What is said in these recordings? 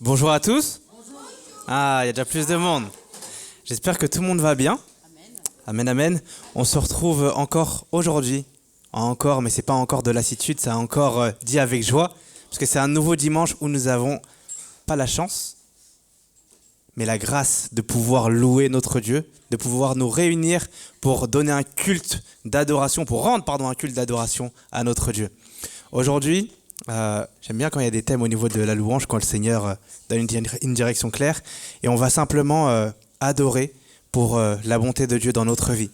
Bonjour à tous. Ah, il y a déjà plus de monde. J'espère que tout le monde va bien. Amen, amen. On se retrouve encore aujourd'hui. Encore, mais c'est pas encore de lassitude, c'est encore dit avec joie. Parce que c'est un nouveau dimanche où nous n'avons pas la chance, mais la grâce de pouvoir louer notre Dieu, de pouvoir nous réunir pour donner un culte d'adoration, pour rendre un culte d'adoration à notre Dieu. Aujourd'hui, j'aime bien quand il y a des thèmes au niveau de la louange, quand le Seigneur donne une direction claire, et on va simplement adorer pour la bonté de Dieu dans notre vie.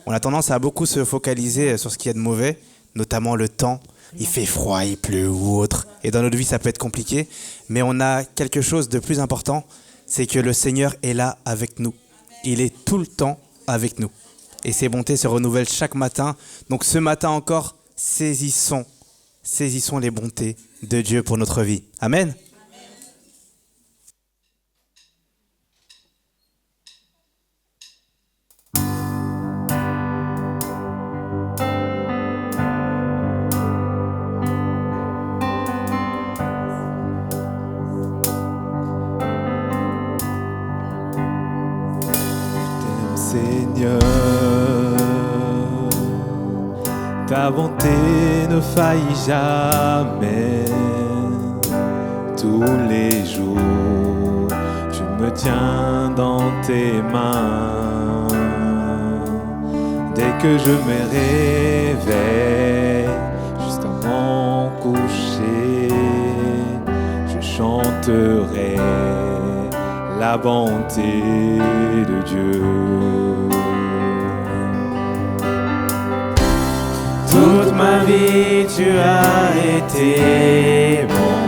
On a tendance à beaucoup se focaliser sur ce qu'il y a de mauvais, notamment le temps. Il fait froid, il pleut ou autre, et dans notre vie ça peut être compliqué, mais on a quelque chose de plus important, c'est que le Seigneur est là avec nous. Il est tout le temps avec nous. Et ses bontés se renouvellent chaque matin. Donc ce matin encore, saisissons les bontés de Dieu pour notre vie. Amen. Seigneur, ta bonté ne faillit jamais. Tous les jours, tu me tiens dans tes mains. Dès que je me réveille, juste avant mon coucher, je chanterai la bonté de Dieu. Toute ma vie tu as été bon.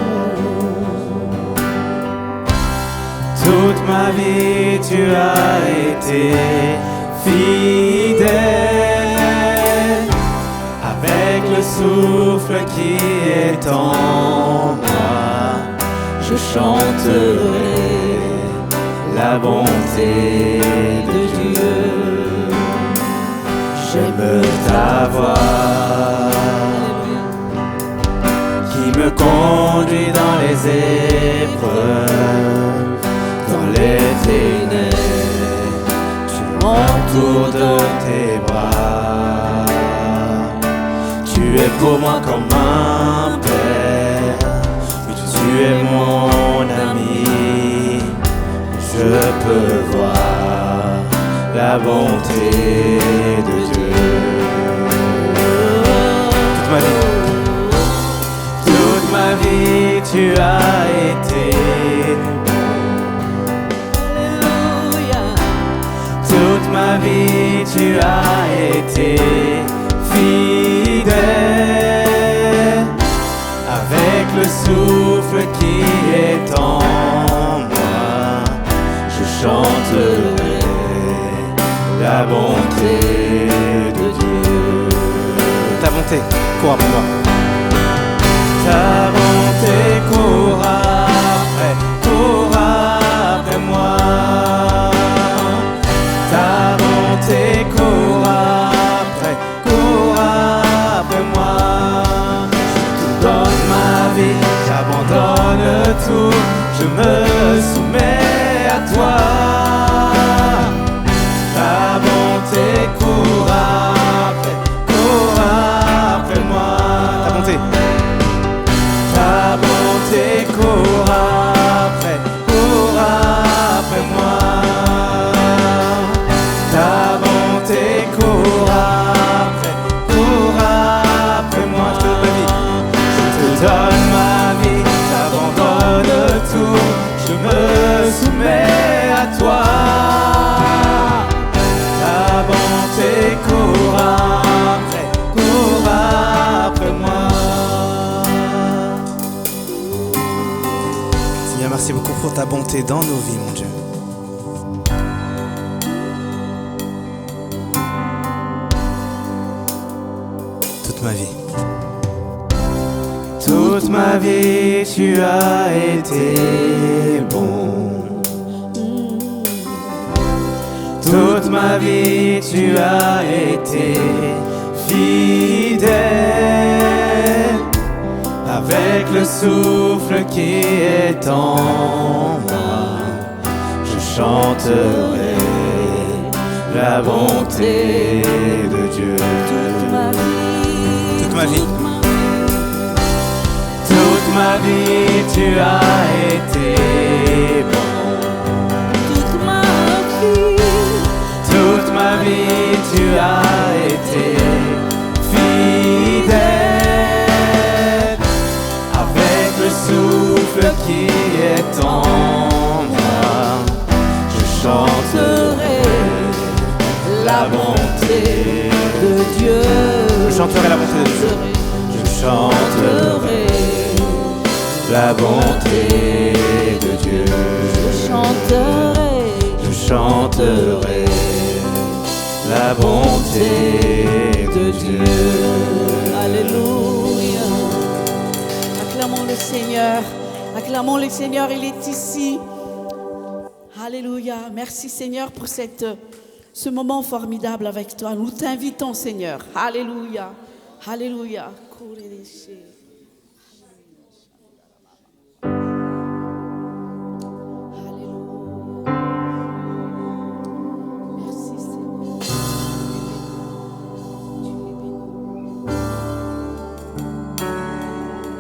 Toute ma vie tu as été fidèle. Avec le souffle qui est en moi, je chanterai la bonté de Dieu. J'aime ta voix qui me conduit dans les épreuves, dans les ténèbres. Tu m'entoures de tes bras. Tu es pour moi comme un père. Oui, tu es mon ami. Je peux voir la bonté de Dieu. Toute ma vie, tu as été bon. Alléluia. Toute ma vie, tu as été fidèle. Avec le souffle qui est en chanterai la bonté de Dieu. Ta bonté court après moi. Ta bonté court après moi. Ta bonté court après moi. Je te donne ma vie, j'abandonne tout, je me soumets à toi. Ta bonté court après moi. Ta bonté. Ta bonté court après moi. Ta bonté court après moi. Je te donne ma vie, j'abandonne tout, je me soumets à toi. Ta bonté court après moi. Seigneur, merci beaucoup pour ta bonté dans nos vies, mon Dieu. Toute ma vie. Toute ma vie, tu as été bon. Toute ma vie, tu as été fidèle. Avec Avec le souffle qui est en moi, je chanterai la bonté de Dieu. Toute ma vie, Toute ma vie. Toute ma vie, tu as été bon. toute ma vie, Toute ma vie, tu as été fidèle. Avec le souffle qui est en moi, je chanterai la bonté de Dieu. Je chanterai la bonté de Dieu. Je chanterai la bonté de Dieu. Chanterai, Je chanterai la bonté de Dieu. Alléluia. Acclamons le Seigneur. Acclamons le Seigneur, il est ici. Alléluia. Merci Seigneur pour ce moment formidable avec toi. Nous t'invitons Seigneur. Alléluia. Alléluia. Merci Seigneur. Tu es béni.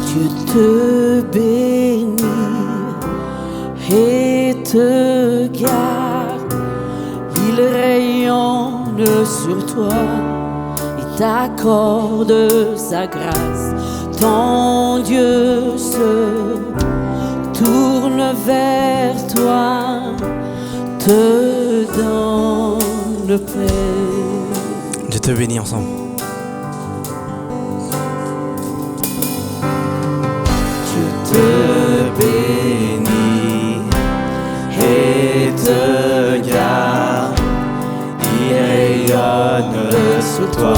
Dieu te bénit et te garde. Il rayonne sur toi et t'accorde sa grâce. Ton Dieu se tourne vers toi, te donne paix. Dieu te bénit ensemble. Te bénit et te garde. Il rayonne sur toi,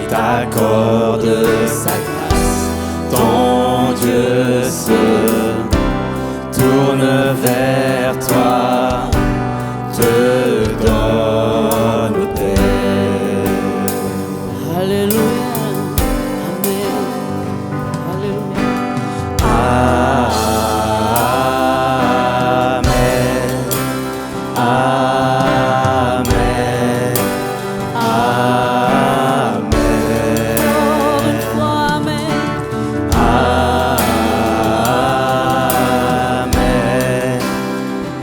il t'accorde sa grâce. Ton Dieu se tourne vers toi, te donne paix. Alléluia. Amen. Alléluia. Amen. Amen. Amen. Encore une fois, amen. Amen.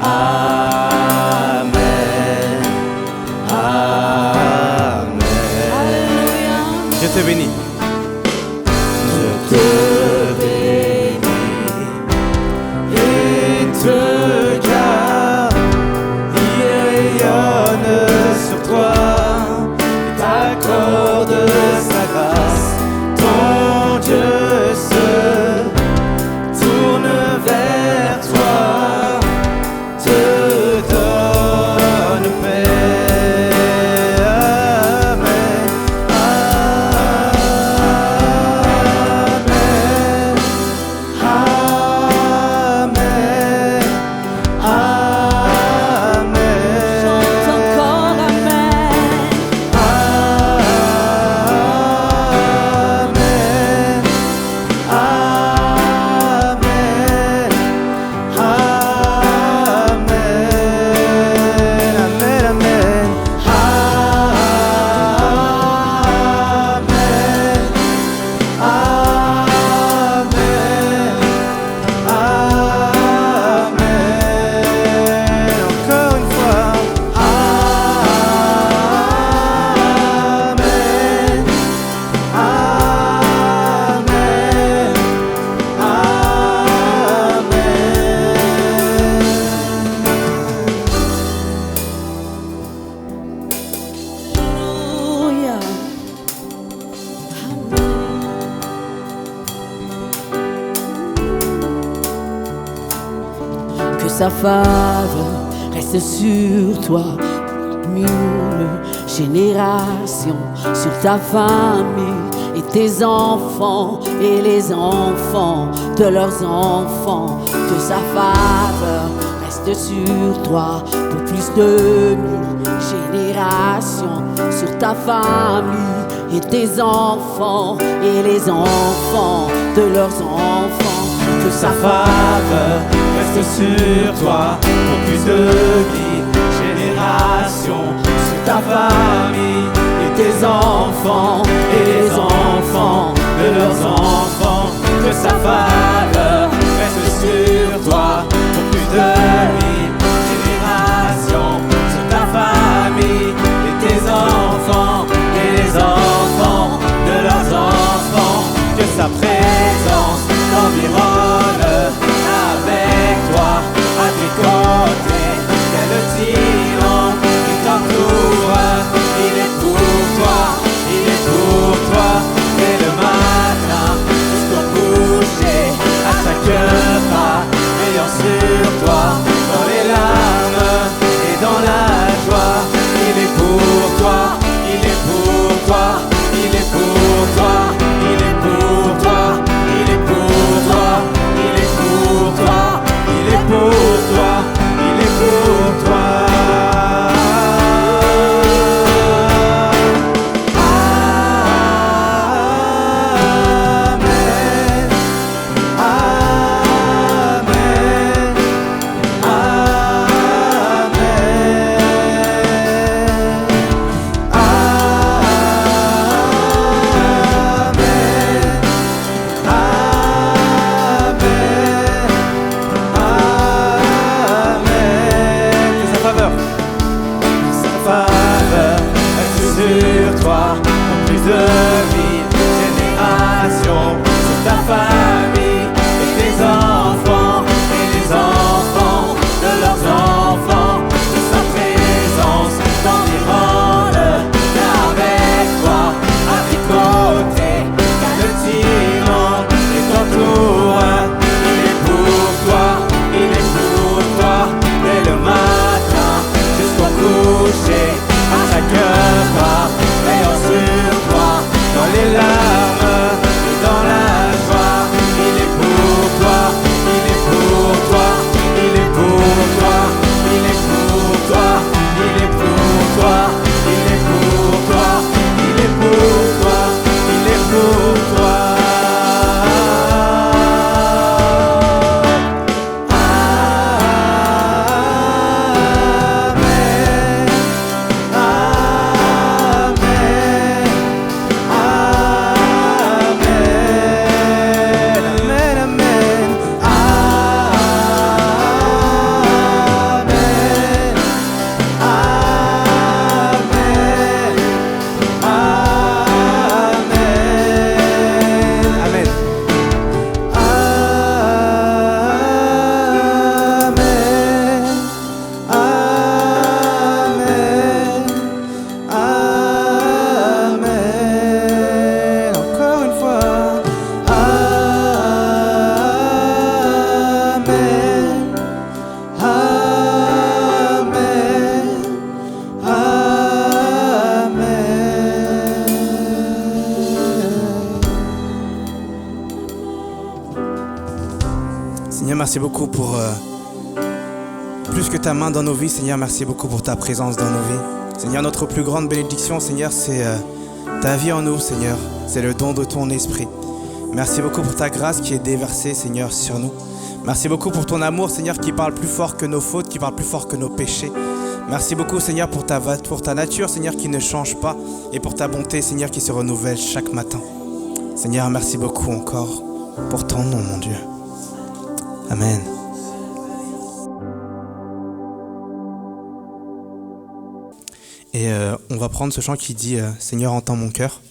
Amen. Amen. Alléluia. Dieu te bénit. Je te bénis et te garde. Il rayonne sur toi et t'accorde sa grâce. Ton Dieu se tourne vers toi, te donne paix. Amen. Amen. Amen. Chante encore amen. Amen. Amen. Amen. Amen. Amen. Encore une fois. Amen. Amen. Alléluia. Amen. Que sa faveur reste sur toi, mule génération sur ta famille et tes enfants et les enfants de leurs enfants. Que sa faveur reste sur toi pour plus de 1000 générations sur ta famille et tes enfants et les enfants de leurs enfants. Que sa faveur reste sur toi pour plus de 1000 générations sur ta famille et tes enfants et les enfants de leurs enfants. Que sa faveur reste sur toi pour plus de 1000 générations sur ta famille et tes enfants et les enfants de leurs enfants. Que sa présence t'environne avec toi, à tes côtés, quel tyran qui t'entoure. Il est pour toi, il est pour toi, dès le matin jusqu'au coucher, à chaque pas, veillant sur toi, dans les larmes et dans la joie. Il est pour toi, il est pour toi, il est pour toi, il est pour toi, il est pour toi, il est pour toi, il est pour toi, il est pour toi. Sur toi, pour plus de 1000 générations, sur ta famille et tes enfants et les enfants de leurs enfants. Que sa présence t'environne avec toi, à tes côtés, car le tyran est t'entoure. Il est pour toi, il est pour toi, dès le matin jusqu'au coucher, à chaque pas, veillant sur toi, dans les larmes et dans la joie. Il est pour toi, il est pour toi, il est pour toi, il est pour toi, il est pour toi, il est pour toi, il est pour toi, il est pour toi. Seigneur, merci beaucoup pour plus que ta main dans nos vies. Seigneur, merci beaucoup pour ta présence dans nos vies. Seigneur, notre plus grande bénédiction, Seigneur, c'est ta vie en nous, Seigneur. C'est le don de ton esprit. Merci beaucoup pour ta grâce qui est déversée, Seigneur, sur nous. Merci beaucoup pour ton amour, Seigneur, qui parle plus fort que nos fautes, qui parle plus fort que nos péchés. Merci beaucoup, Seigneur, pour ta nature, Seigneur, qui ne change pas, et pour ta bonté, Seigneur, qui se renouvelle chaque matin. Seigneur, merci beaucoup encore pour ton nom, mon Dieu. Amen. Et on va prendre ce chant qui dit « Seigneur, entends mon cœur ».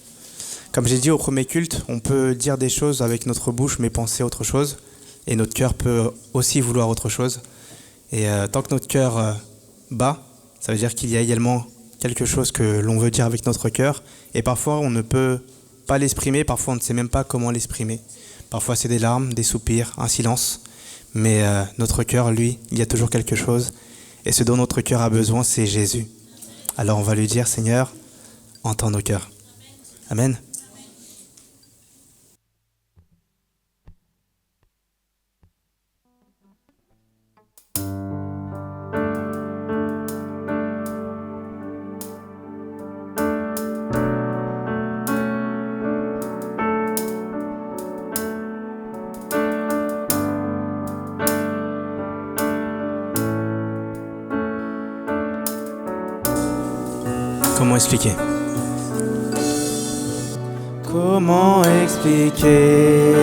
Comme j'ai dit au premier culte, on peut dire des choses avec notre bouche, mais penser autre chose. Et notre cœur peut aussi vouloir autre chose. Et tant que notre cœur bat, ça veut dire qu'il y a également quelque chose que l'on veut dire avec notre cœur. Et parfois, on ne peut pas l'exprimer, parfois on ne sait même pas comment l'exprimer. Parfois, c'est des larmes, des soupirs, un silence. Mais notre cœur, lui, il y a toujours quelque chose. Et ce dont notre cœur a besoin, c'est Jésus. Alors on va lui dire, Seigneur, entend nos cœurs. Amen. Comment expliquer? Comment expliquer?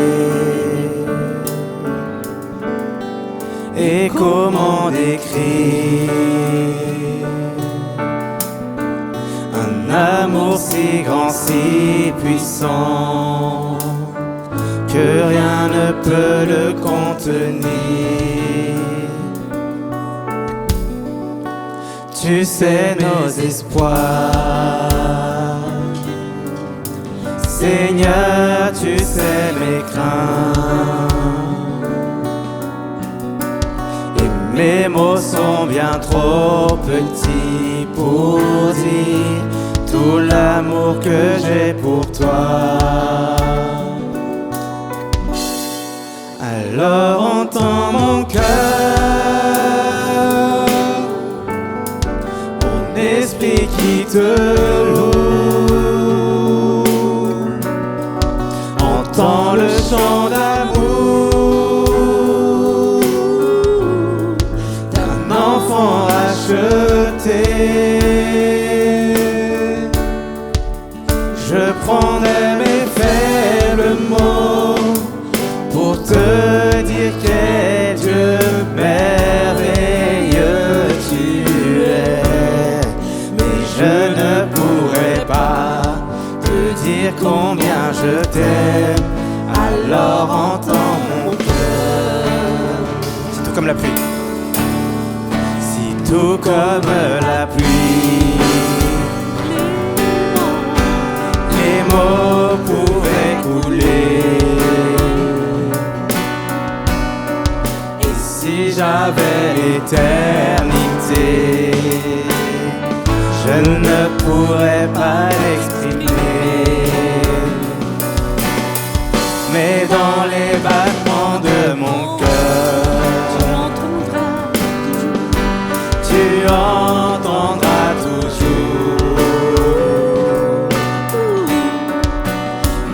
Et comment décrire un amour si grand, si puissant que rien ne peut le contenir? Tu sais nos espoirs, Seigneur, tu sais mes craintes. Et mes mots sont bien trop petits pour dire tout l'amour que j'ai pour toi. Alors entends mon cœur, esprit qui te loue, entends le chant d'amour d'un enfant racheté. Je prendrai mes faibles mots pour te dire quel Dieu merveilleux tu es. Je ne pourrai pas te dire combien je t'aime, alors entends mon cœur. C'est tout comme la pluie. Si tout comme la pluie, les mots pouvaient couler. Et si j'avais l'éternité, je ne pourrais pas l'exprimer. Mais dans les battements de mon cœur, tu entendras toujours.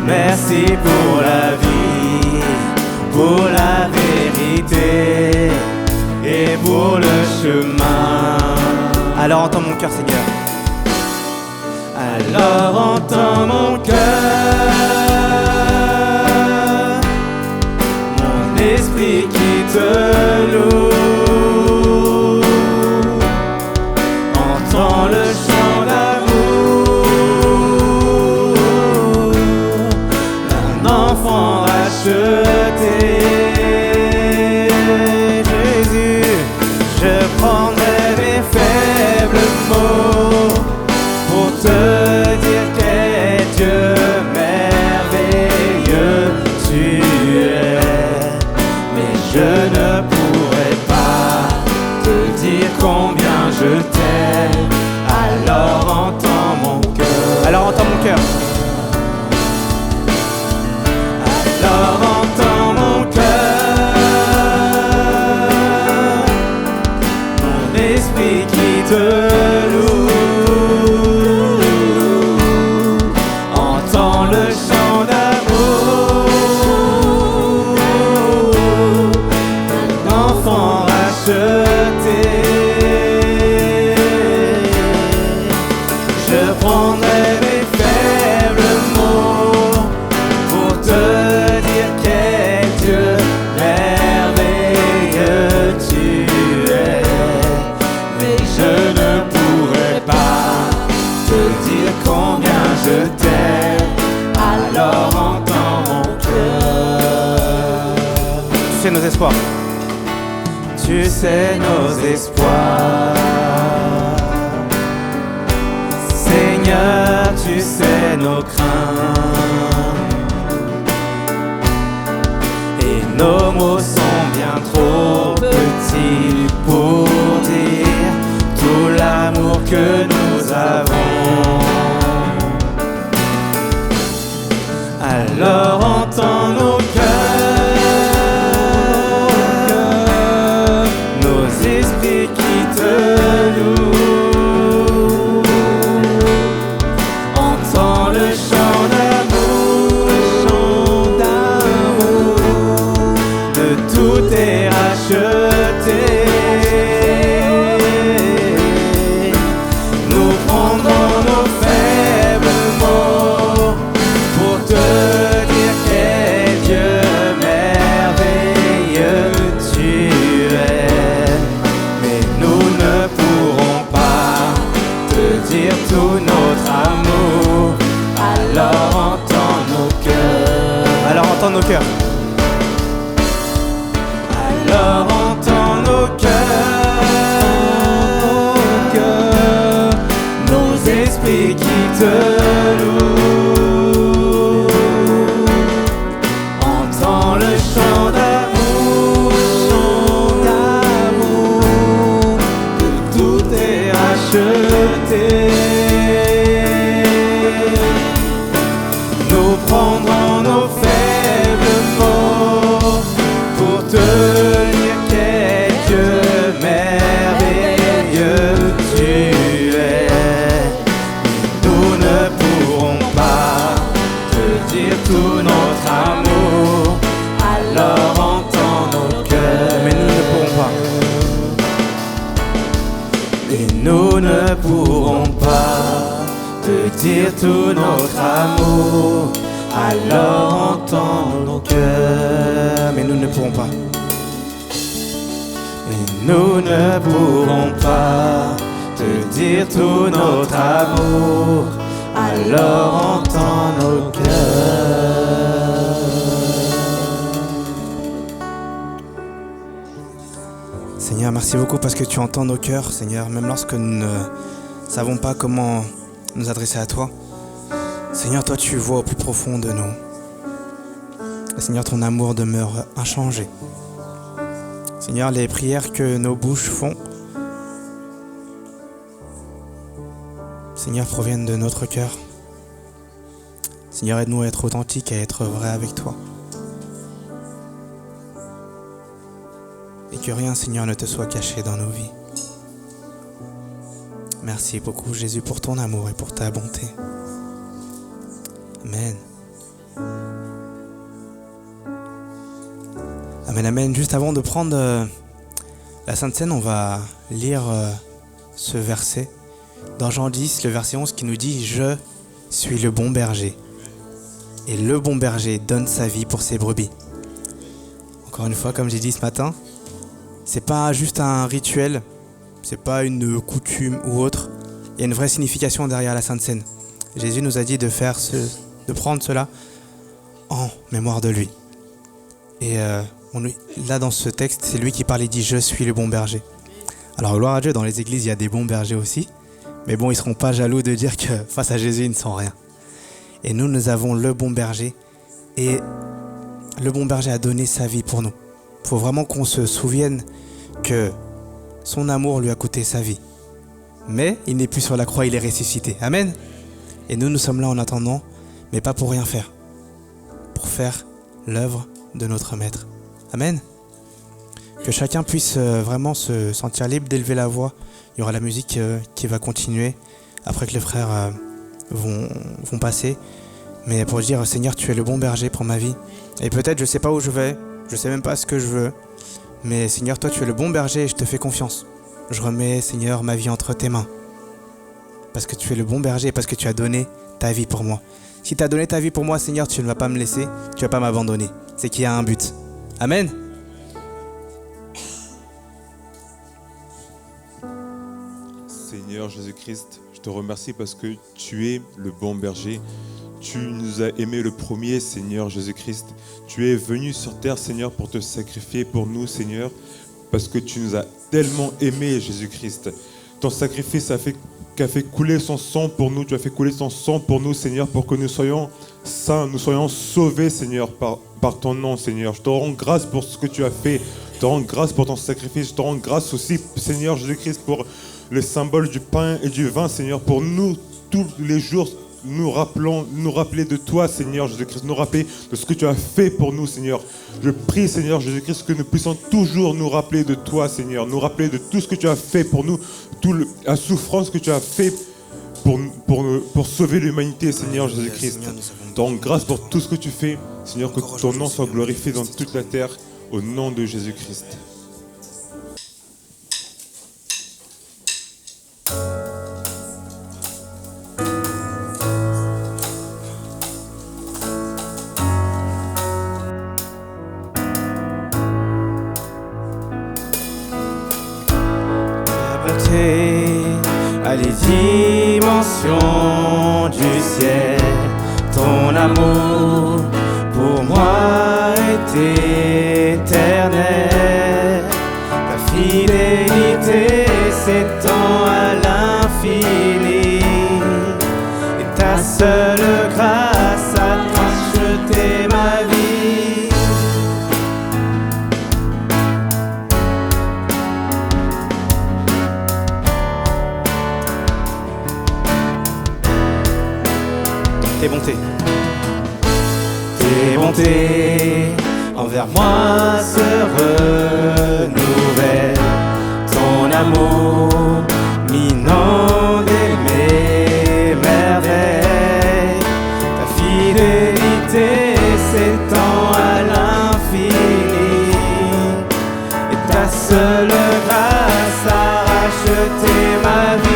Merci pour la vie, pour la vérité et pour le chemin. Alors entends mon cœur, Seigneur. Alors entends mon cœur, mon esprit qui te loue, entends le chant d'amour d'un enfant racheté. Jésus, je prendrai mes faibles mots pour te dire quel Dieu merveilleux tu es. Mais je ne pourrai pas te dire combien je t'aime. Alors entends mon cœur. Alors entends mon cœur. Alors entends mon cœur, mon esprit qui te loue. Je prendrai mes faibles mots pour te dire quel Dieu merveilleux tu es. Mais je ne pourrai pas te dire combien je t'aime. Alors entends mon cœur. Tu sais nos espoirs. Tu sais nos espoirs. Seigneur, tu sais nos craintes. Et nos mots sont bien trop petits pour dire tout l'amour que nous avons. Alors entends nos cœurs, nos esprits qui te louent. Entends le chant d'amour, de tout est racheté. Nous prendrons nos faibles mots pour te dire quel Dieu merveilleux tu es. Mais nous ne pourrons pas te dire tout notre amour. Alors entends nos cœurs. Alors entends nos cœurs. Alors entends nos cœurs, nos esprits qui te louent. Entends le chant d'amour, que tout est racheté. Nous prendrons nos faibles mots pour te dire quel Dieu merveilleux tu es. Nous ne pourrons pas te dire tout notre amour. Alors entends nos cœurs. Mais nous ne pourrons pas. Et nous ne pourrons pas te dire tout notre amour. Alors entends nos cœurs. Mais nous ne pourrons pas. Et nous ne pourrons pas te dire tout notre amour. Alors entends nos cœurs. Seigneur, merci beaucoup parce que tu entends nos cœurs, Seigneur, même lorsque nous ne savons pas comment nous adresser à toi. Seigneur, toi tu vois au plus profond de nous. Seigneur, ton amour demeure inchangé. Seigneur, les prières que nos bouches font, Seigneur, proviennent de notre cœur. Seigneur, aide-nous à être authentiques, à être vrais avec toi. Et que rien, Seigneur, ne te soit caché dans nos vies. Merci beaucoup, Jésus, pour ton amour et pour ta bonté. Amen. Amen, amen. Juste avant de prendre la Sainte Seine, on va lire ce verset dans Jean 10, le verset 11 qui nous dit « Je suis le bon berger. Et le bon berger donne sa vie pour ses brebis. » Encore une fois, comme j'ai dit ce matin, c'est pas juste un rituel, c'est pas une coutume ou autre. Il y a une vraie signification derrière la Sainte Seine. Jésus nous a dit de prendre cela en mémoire de lui. Et là dans ce texte, c'est lui qui parle, il dit « Je suis le bon berger ». Alors gloire à Dieu, dans les églises, il y a des bons bergers aussi. Mais bon, ils ne seront pas jaloux de dire que face à Jésus, ils ne sont rien. Et nous avons le bon berger. Et le bon berger a donné sa vie pour nous. Il faut vraiment qu'on se souvienne que son amour lui a coûté sa vie. Mais il n'est plus sur la croix, il est ressuscité. Amen. Et nous sommes là en attendant, mais pas pour rien faire. Pour faire l'œuvre de notre Maître. Amen. Que chacun puisse vraiment se sentir libre d'élever la voix. Il y aura la musique qui va continuer après que les frères vont passer. Mais pour dire, Seigneur, tu es le bon berger pour ma vie. Et peut-être, je ne sais pas où je vais, je ne sais même pas ce que je veux. Mais Seigneur, toi, tu es le bon berger et je te fais confiance. Je remets, Seigneur, ma vie entre tes mains. Parce que tu es le bon berger et parce que tu as donné ta vie pour moi. Si tu as donné ta vie pour moi, Seigneur, tu ne vas pas me laisser, tu ne vas pas m'abandonner. C'est qu'il y a un but. Amen. Seigneur Jésus-Christ, je te remercie parce que tu es le bon berger. Tu nous as aimés le premier, Seigneur Jésus-Christ. Tu es venu sur terre, Seigneur, pour te sacrifier pour nous, Seigneur, parce que tu nous as tellement aimés, Jésus-Christ. Ton sacrifice a fait couler son sang pour nous. Tu as fait couler son sang pour nous, Seigneur, pour que nous soyons saints, nous soyons sauvés, Seigneur, par ton nom, Seigneur. Je te rends grâce pour ce que tu as fait. Je te rends grâce pour ton sacrifice. Je te rends grâce aussi, Seigneur Jésus-Christ, pour le symbole du pain et du vin, Seigneur, pour nous, tous les jours, nous rappeler de toi, Seigneur Jésus-Christ, nous rappeler de ce que tu as fait pour nous, Seigneur. Je prie, Seigneur Jésus-Christ, que nous puissions toujours nous rappeler de toi, Seigneur, nous rappeler de tout ce que tu as fait pour nous, la souffrance que tu as fait pour sauver l'humanité, Seigneur Jésus-Christ. Donc, grâce pour tout ce que tu fais, Seigneur, que ton nom soit glorifié dans toute la terre, au nom de Jésus-Christ. À les dimensions du ciel, ton amour pour moi est éternel. Ta fidélité s'étend à l'infini, et ta seule grâce a racheté ma vie. Tes bontés envers moi se renouvellent. Ton amour m'inonde et mes merveilles. Ta fidélité s'étend à l'infini, et ta seule grâce a racheté ma vie.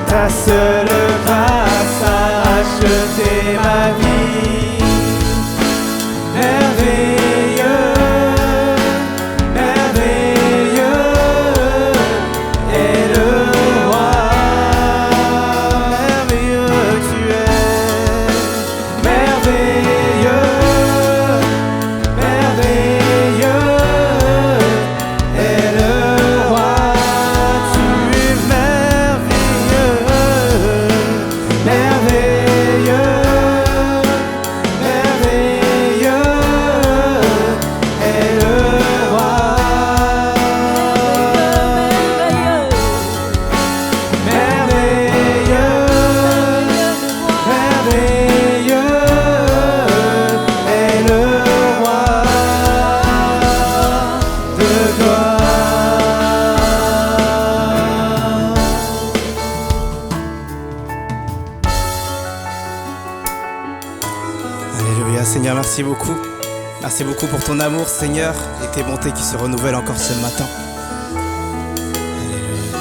Ta seule grâce a acheté ma vie. Merveilleux, merveilleux est le roi. Merveilleux tu es, merveilleux, merveilleux est le roi. Tu es merveilleux. Merveilleux, merveilleux est le roi. Merveilleux, merveilleux est le roi de gloire. Alléluia, Seigneur, merci beaucoup. Merci beaucoup pour ton amour, Seigneur, et tes bontés qui se renouvellent encore ce matin. Alléluia.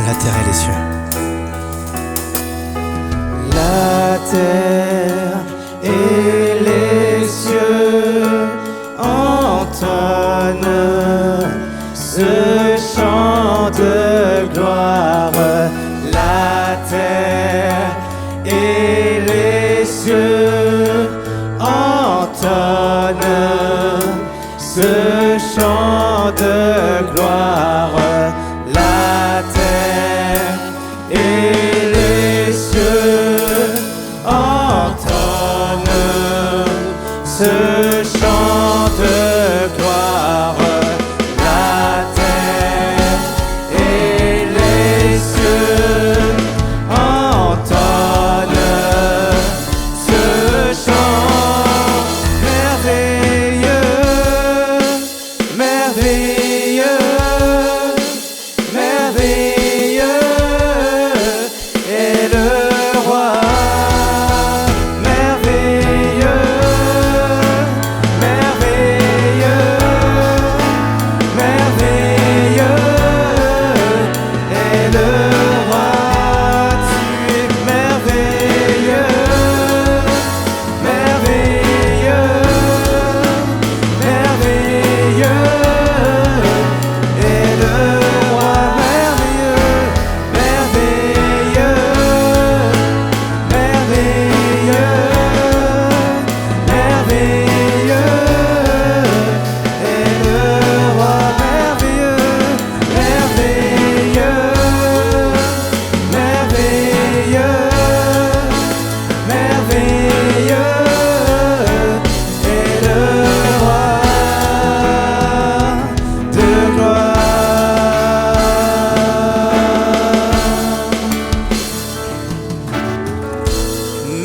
La terre et les cieux. La terre et les cieux entonnent ce chant de gloire. La terre et les cieux entonnent ce chant de gloire. La terre et les cieux entonnent ce chant de gloire. La terre et les cieux entonnent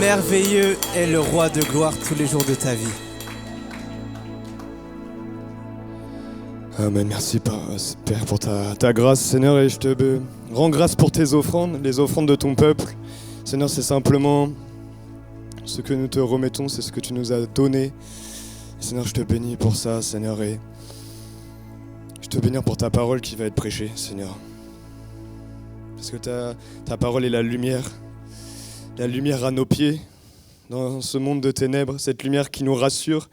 merveilleux est le roi de gloire tous les jours de ta vie. Amen. Merci Père pour ta grâce, Seigneur, et je te rends grâce pour tes offrandes, les offrandes de ton peuple. Seigneur, c'est simplement ce que nous te remettons, c'est ce que tu nous as donné. Seigneur, je te bénis pour ça, Seigneur, et je te bénis pour ta parole qui va être prêchée, Seigneur. Parce que ta parole est la lumière à nos pieds dans ce monde de ténèbres, cette lumière qui nous rassure,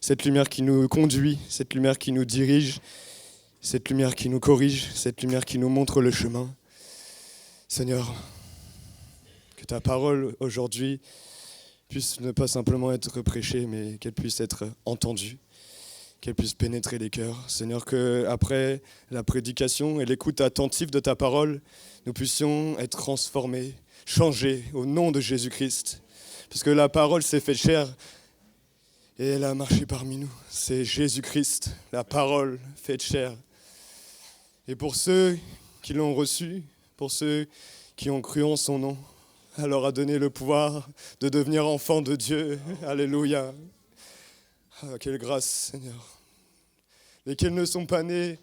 cette lumière qui nous conduit, cette lumière qui nous dirige, cette lumière qui nous corrige, cette lumière qui nous montre le chemin. Seigneur, que ta parole aujourd'hui puisse ne pas simplement être prêchée, mais qu'elle puisse être entendue, qu'elle puisse pénétrer les cœurs. Seigneur, qu'après la prédication et l'écoute attentive de ta parole, nous puissions être transformés, changés au nom de Jésus-Christ. Parce que la parole s'est faite chair et elle a marché parmi nous. C'est Jésus-Christ, la parole faite chair. Et pour ceux qui l'ont reçu, pour ceux qui ont cru en son nom, elle leur a donné le pouvoir de devenir enfants de Dieu. Alléluia. Ah, quelle grâce, Seigneur. Lesquels ne sont pas nés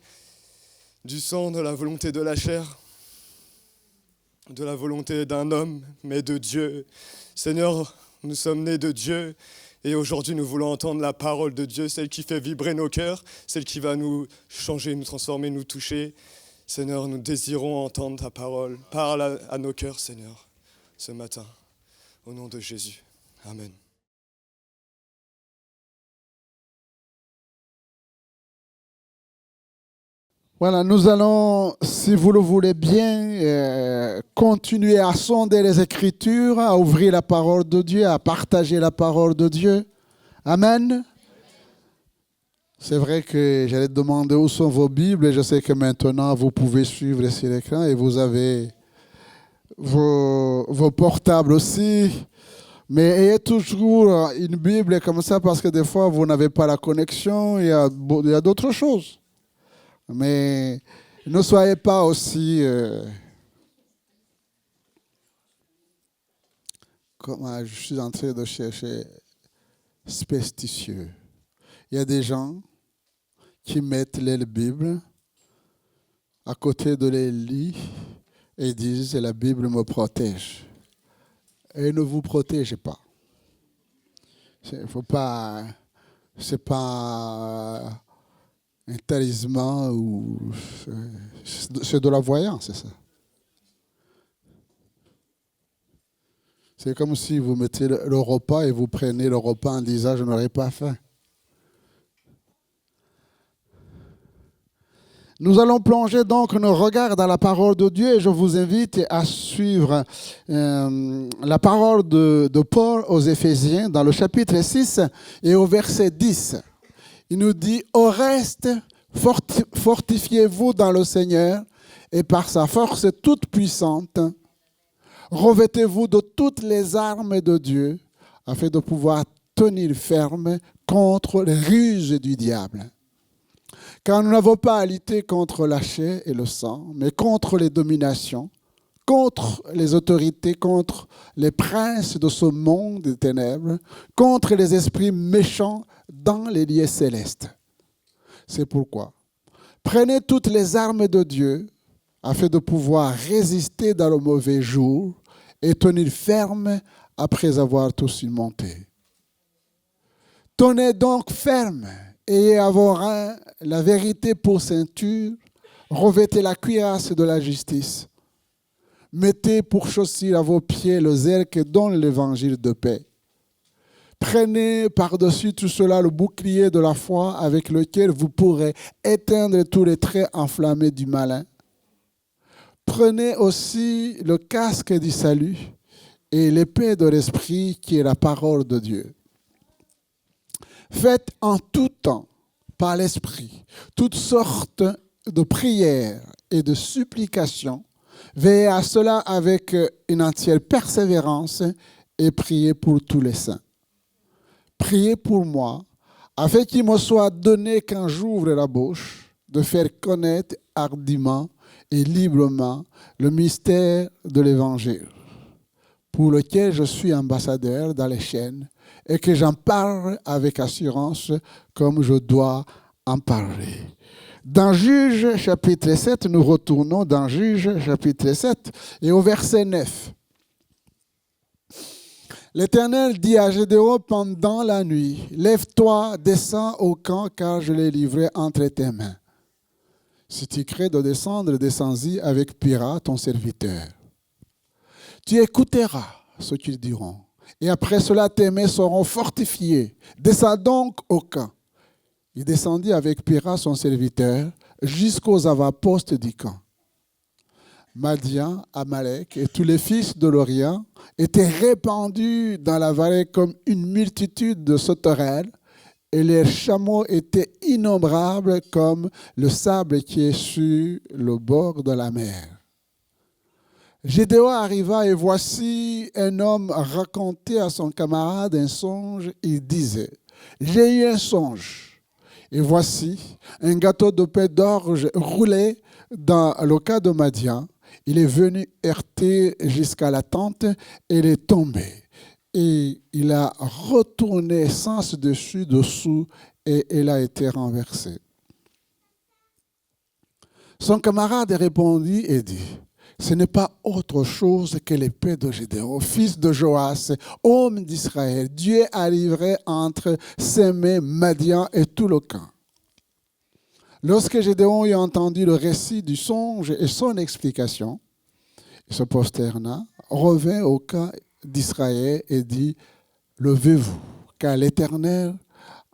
du sang, de la volonté de la chair, de la volonté d'un homme, mais de Dieu. Seigneur, nous sommes nés de Dieu et aujourd'hui nous voulons entendre la parole de Dieu, celle qui fait vibrer nos cœurs, celle qui va nous changer, nous transformer, nous toucher. Seigneur, nous désirons entendre ta parole. Parle à nos cœurs, Seigneur, ce matin, au nom de Jésus. Amen. Voilà, nous allons, si vous le voulez bien, continuer à sonder les Écritures, à ouvrir la parole de Dieu, à partager la parole de Dieu. Amen. C'est vrai que j'allais demander où sont vos Bibles et je sais que maintenant vous pouvez suivre sur l'écran et vous avez vos portables aussi. Mais ayez toujours une Bible comme ça parce que des fois vous n'avez pas la connexion, il y a d'autres choses. Mais ne soyez pas aussi comme je suis en train de chercher superstitieux. Il y a des gens qui mettent les Bibles à côté de les lits et disent la Bible me protège. Elle ne vous protège pas. Faut pas, c'est pas un talisman ou c'est de la voyance, c'est ça. C'est comme si vous mettez le repas et vous prenez le repas en disant je n'aurai pas faim. Nous allons plonger donc nos regards dans la parole de Dieu et je vous invite à suivre la parole de Paul aux Éphésiens dans le chapitre 6 et au verset 10. Il nous dit « Au reste, fortifiez-vous dans le Seigneur et par sa force toute puissante, revêtez-vous de toutes les armes de Dieu afin de pouvoir tenir ferme contre les ruses du diable. Car nous n'avons pas à lutter contre la chair et le sang, mais contre les dominations, contre les autorités, contre les princes de ce monde des ténèbres, contre les esprits méchants dans les lieux célestes. C'est pourquoi, prenez toutes les armes de Dieu afin de pouvoir résister dans le mauvais jour et tenir ferme après avoir tout surmonté. Tenez donc ferme, ayez à vos reins la vérité pour ceinture, revêtez la cuirasse de la justice. Mettez pour chaussure à vos pieds le zèle que donne l'évangile de paix. Prenez par-dessus tout cela le bouclier de la foi avec lequel vous pourrez éteindre tous les traits enflammés du malin. Prenez aussi le casque du salut et l'épée de l'esprit qui est la parole de Dieu. Faites en tout temps, par l'esprit, toutes sortes de prières et de supplications. Veillez à cela avec une entière persévérance et priez pour tous les saints. Priez pour moi, afin qu'il me soit donné quand j'ouvre la bouche, de faire connaître hardiment et librement le mystère de l'Évangile, pour lequel je suis ambassadeur dans les chaînes et que j'en parle avec assurance comme je dois en parler. Dans Juge chapitre 7, nous retournons dans Juge chapitre 7 et au verset 9. L'Éternel dit à Gédéon pendant la nuit, « Lève-toi, descends au camp, car je l'ai livré entre tes mains. Si tu crées de descendre, descends-y avec Pira, ton serviteur. Tu écouteras ce qu'ils diront, et après cela tes mains seront fortifiées. Descends donc au camp. » Il descendit avec Pira, son serviteur, jusqu'aux avant-postes du camp. Madian, Amalek et tous les fils de l'Orient étaient répandus dans la vallée comme une multitude de sauterelles, et les chameaux étaient innombrables comme le sable qui est sur le bord de la mer. Gédéon arriva et voici un homme racontait à son camarade un songe. Il disait, « J'ai eu un songe, et voici un gâteau de pain d'orge roulé dans le cas de Madian. Il est venu heurter jusqu'à la tente et il est tombé. Et il a retourné sens dessus, dessous, et il a été renversé. » Son camarade répondit et dit, « Ce n'est pas autre chose que l'épée de Gédéon, fils de Joas, homme d'Israël. Dieu a livré entre ses mains Madian et tout le camp. » Lorsque Gédéon eut entendu le récit du songe et son explication, il se prosterna, revint au camp d'Israël et dit, « Levez-vous, car l'Éternel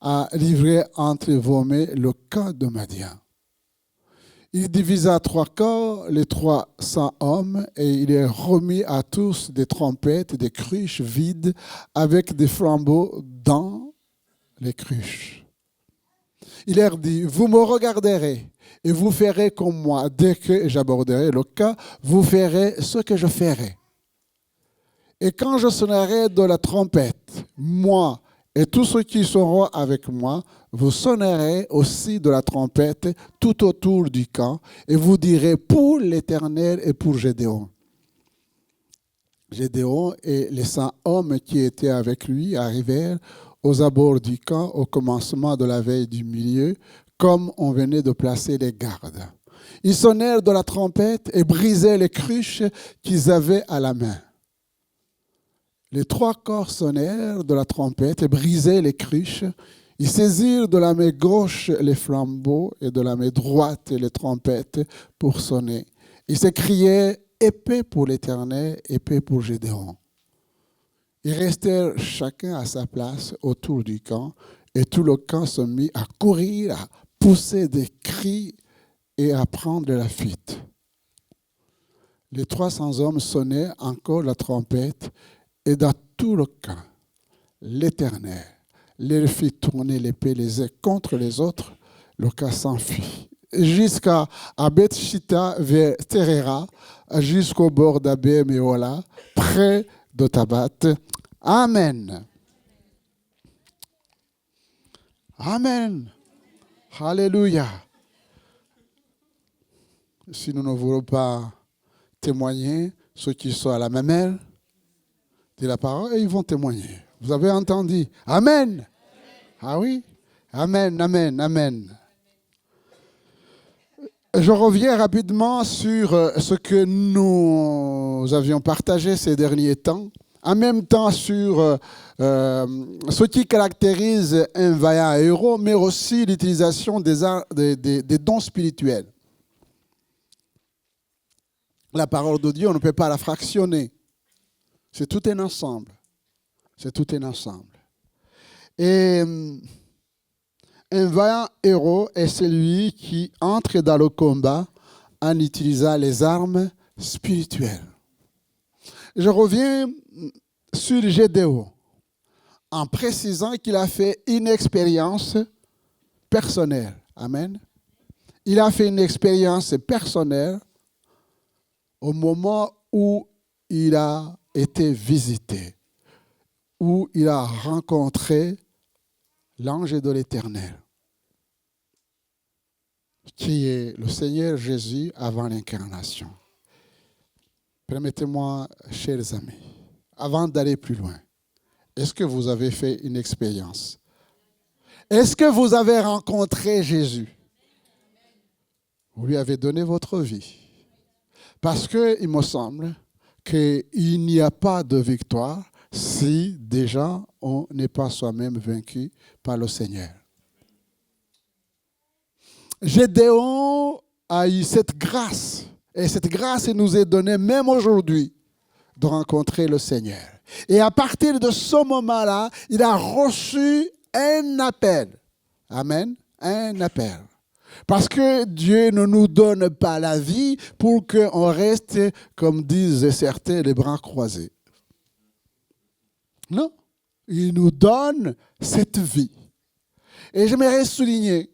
a livré entre vos mains le camp de Madian. » Il divisa 3 corps, les 300 hommes, et il est remis à tous des trompettes, des cruches vides, avec des flambeaux dans les cruches. Il leur dit, « Vous me regarderez, et vous ferez comme moi. Dès que j'aborderai le camp, vous ferez ce que je ferai. Et quand je sonnerai de la trompette, moi et tous ceux qui seront avec moi, vous sonnerez aussi de la trompette tout autour du camp, et vous direz pour l'Éternel et pour Gédéon. » Gédéon et les 100 hommes qui étaient avec lui arrivèrent aux abords du camp au commencement de la veille du milieu, comme on venait de placer les gardes. Ils sonnèrent de la trompette et brisaient les cruches qu'ils avaient à la main. Les 3 corps sonnèrent de la trompette et brisaient les cruches. Ils saisirent de la main gauche les flambeaux et de la main droite les trompettes pour sonner. Ils s'écriaient « Épée pour l'Éternel, épée pour Gédéon ». Ils restèrent chacun à sa place autour du camp, et tout le camp se mit à courir, à pousser des cris et à prendre la fuite. Les 300 hommes sonnaient encore la trompette, et dans tout le camp, l'Éternel les fit tourner l'épée les uns contre les autres. Le camp s'enfuit jusqu'à Beth-Shitta vers Terera, jusqu'au bord d'Abé-Méola, près de Tabat. Amen. Amen. Alléluia. Si nous ne voulons pas témoigner, ceux qui sont à la mamelle, dit la parole, et ils vont témoigner. Vous avez entendu? Amen. Ah oui? Amen, amen, amen. Je reviens rapidement sur ce que nous avions partagé ces derniers temps. En même temps sur ce qui caractérise un vaillant héros, mais aussi l'utilisation des dons spirituels. La parole de Dieu, on ne peut pas la fractionner. C'est tout un ensemble. C'est tout un ensemble. Et un vaillant héros est celui qui entre dans le combat en utilisant les armes spirituelles. Je reviens sur Gédéon en précisant qu'il a fait une expérience personnelle. Amen. Il a fait une expérience personnelle au moment où il a été visité, où il a rencontré l'ange de l'Éternel, qui est le Seigneur Jésus avant l'incarnation. Permettez-moi, chers amis, avant d'aller plus loin, est-ce que vous avez fait une expérience? Est-ce que vous avez rencontré Jésus? Vous lui avez donné votre vie. Parce qu'il me semble qu'il n'y a pas de victoire si déjà on n'est pas soi-même vaincu par le Seigneur. Gédéon a eu cette grâce, et cette grâce nous est donnée même aujourd'hui de rencontrer le Seigneur. Et à partir de ce moment-là, il a reçu un appel. Amen. Un appel. Parce que Dieu ne nous donne pas la vie pour qu'on reste, comme disent certains, les bras croisés. Non. Il nous donne cette vie. Et j'aimerais souligner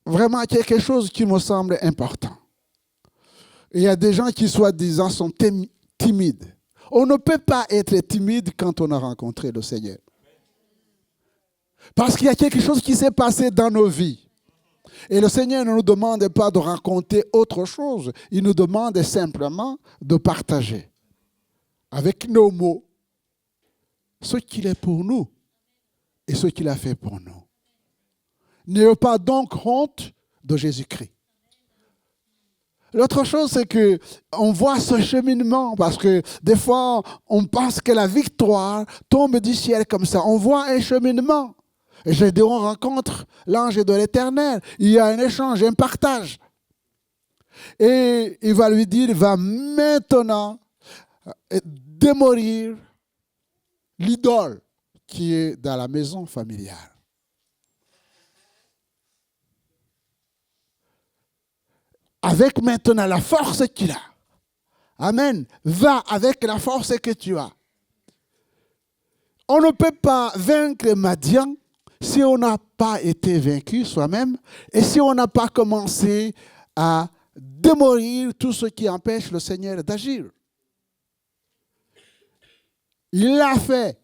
vraiment quelque chose qui me semble important. Il y a des gens qui, soi-disant, sont timides. On ne peut pas être timide quand on a rencontré le Seigneur. Parce qu'il y a quelque chose qui s'est passé dans nos vies. Et le Seigneur ne nous demande pas de raconter autre chose. Il nous demande simplement de partager avec nos mots ce qu'il est pour nous et ce qu'il a fait pour nous. N'ayez pas donc honte de Jésus-Christ. L'autre chose, c'est qu'on voit ce cheminement, parce que des fois, on pense que la victoire tombe du ciel comme ça. On voit un cheminement. Et Gédéon rencontre l'ange de l'Éternel. Il y a un échange, un partage. Et il va lui dire, il va maintenant démolir l'idole qui est dans la maison familiale. Avec maintenant la force qu'il a. Amen. Va avec la force que tu as. On ne peut pas vaincre Madian si on n'a pas été vaincu soi-même et si on n'a pas commencé à démolir tout ce qui empêche le Seigneur d'agir. Il l'a fait.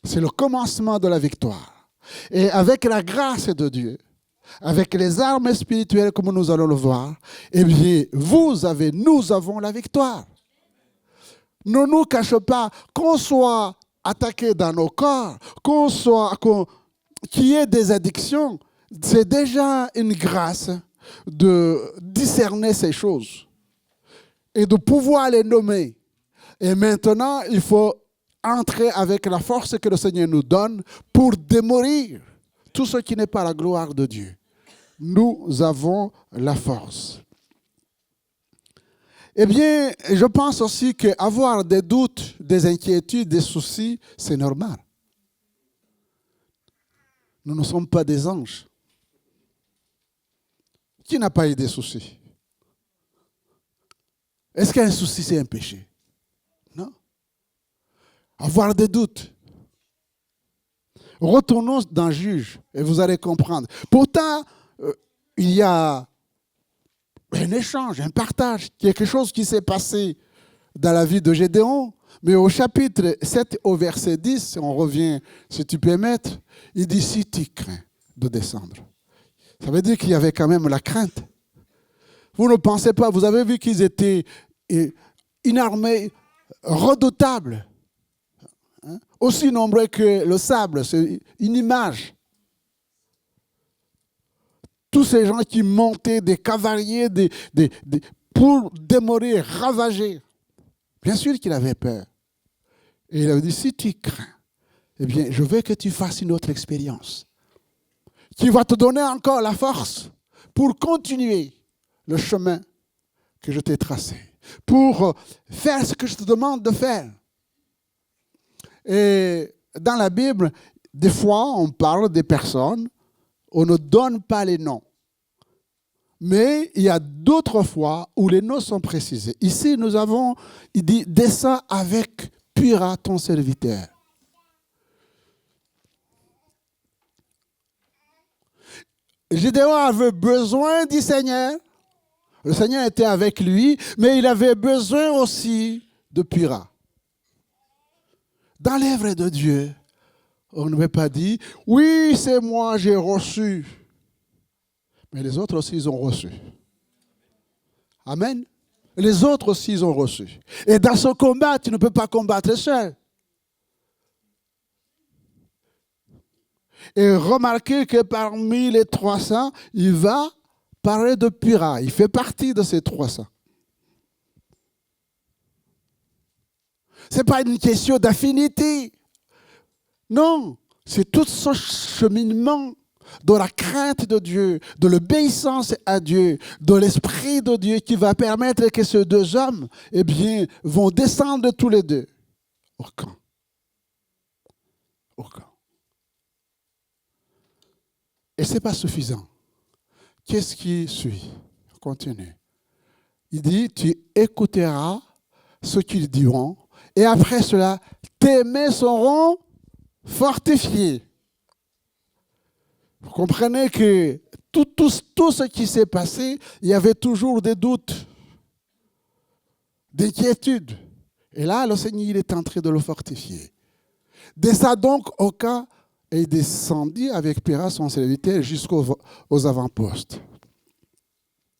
C'est le commencement de la victoire. Et avec la grâce de Dieu, avec les armes spirituelles comme nous allons le voir, eh bien, nous avons la victoire. Ne nous cachons pas, qu'on soit attaqué dans nos corps, qu'il y ait des addictions, c'est déjà une grâce de discerner ces choses et de pouvoir les nommer. Et maintenant, il faut entrer avec la force que le Seigneur nous donne pour démolir tout ce qui n'est pas la gloire de Dieu. Nous avons la force. Eh bien, je pense aussi qu'avoir des doutes, des inquiétudes, des soucis, c'est normal. Nous ne sommes pas des anges. Qui n'a pas eu des soucis? Est-ce qu'un souci, c'est un péché? Non. Avoir des doutes. Retournons dans Juge et vous allez comprendre. Pourtant, il y a un échange, un partage, quelque chose qui s'est passé dans la vie de Gédéon. Mais au chapitre 7, au verset 10, on revient, si tu peux mettre, il dit, si tu crains de descendre. Ça veut dire qu'il y avait quand même la crainte. Vous ne pensez pas, vous avez vu qu'ils étaient une armée redoutable, hein? Aussi nombreux que le sable, c'est une image. Tous ces gens qui montaient des cavaliers pour démolir, ravager. Bien sûr qu'il avait peur. Et il avait dit, si tu crains, eh bien, je veux que tu fasses une autre expérience qui va te donner encore la force pour continuer le chemin que je t'ai tracé, pour faire ce que je te demande de faire. Et dans la Bible, des fois, on parle des personnes, on ne donne pas les noms. Mais il y a d'autres fois où les noms sont précisés. Ici, il dit, descends avec Pura, ton serviteur. Gédéon avait besoin du Seigneur. Le Seigneur était avec lui, mais il avait besoin aussi de Pura. Dans l'œuvre de Dieu, on ne veut pas dire, oui, c'est moi, j'ai reçu. Mais les autres aussi, ils ont reçu. Amen. les autres aussi ils ont reçu. Et dans ce combat, tu ne peux pas combattre seul. Et remarquez que parmi les 300, il va parler de Pyrrha. Il fait partie de ces 300. Ce n'est pas une question d'affinité. Non, c'est tout ce cheminement de la crainte de Dieu, de l'obéissance à Dieu, de l'Esprit de Dieu qui va permettre que ces deux hommes, eh bien, vont descendre tous les deux au camp. Au camp. Et ce n'est pas suffisant. Qu'est-ce qui suit? Continue. Il dit, tu écouteras ce qu'ils diront, et après cela, tes mains seront fortifiées. Vous comprenez que tout ce qui s'est passé, il y avait toujours des doutes, des inquiétudes. Et là, le Seigneur il est en train de le fortifier. Descend donc au camp et il descendit avec Pyrrha, son serviteur, jusqu'aux avant-postes.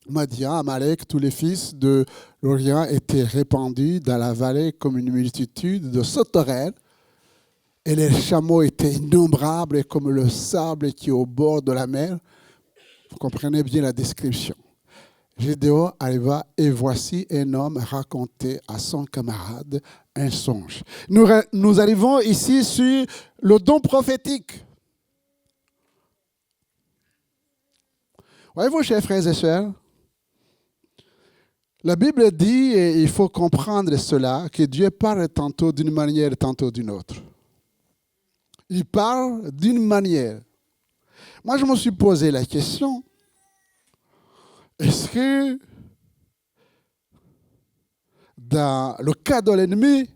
Madian, Amalek, tous les fils de l'Orient étaient répandus dans la vallée comme une multitude de sauterelles. Et les chameaux étaient innombrables comme le sable qui est au bord de la mer. Vous comprenez bien la description. Gédéon arriva et voici un homme racontait à son camarade un songe. Nous arrivons ici sur le don prophétique. Voyez-vous, chers frères et sœurs, la Bible dit, et il faut comprendre cela, que Dieu parle tantôt d'une manière, tantôt d'une autre. Il parle d'une manière. Moi, je me suis posé la question, est-ce que dans le cas de l'ennemi,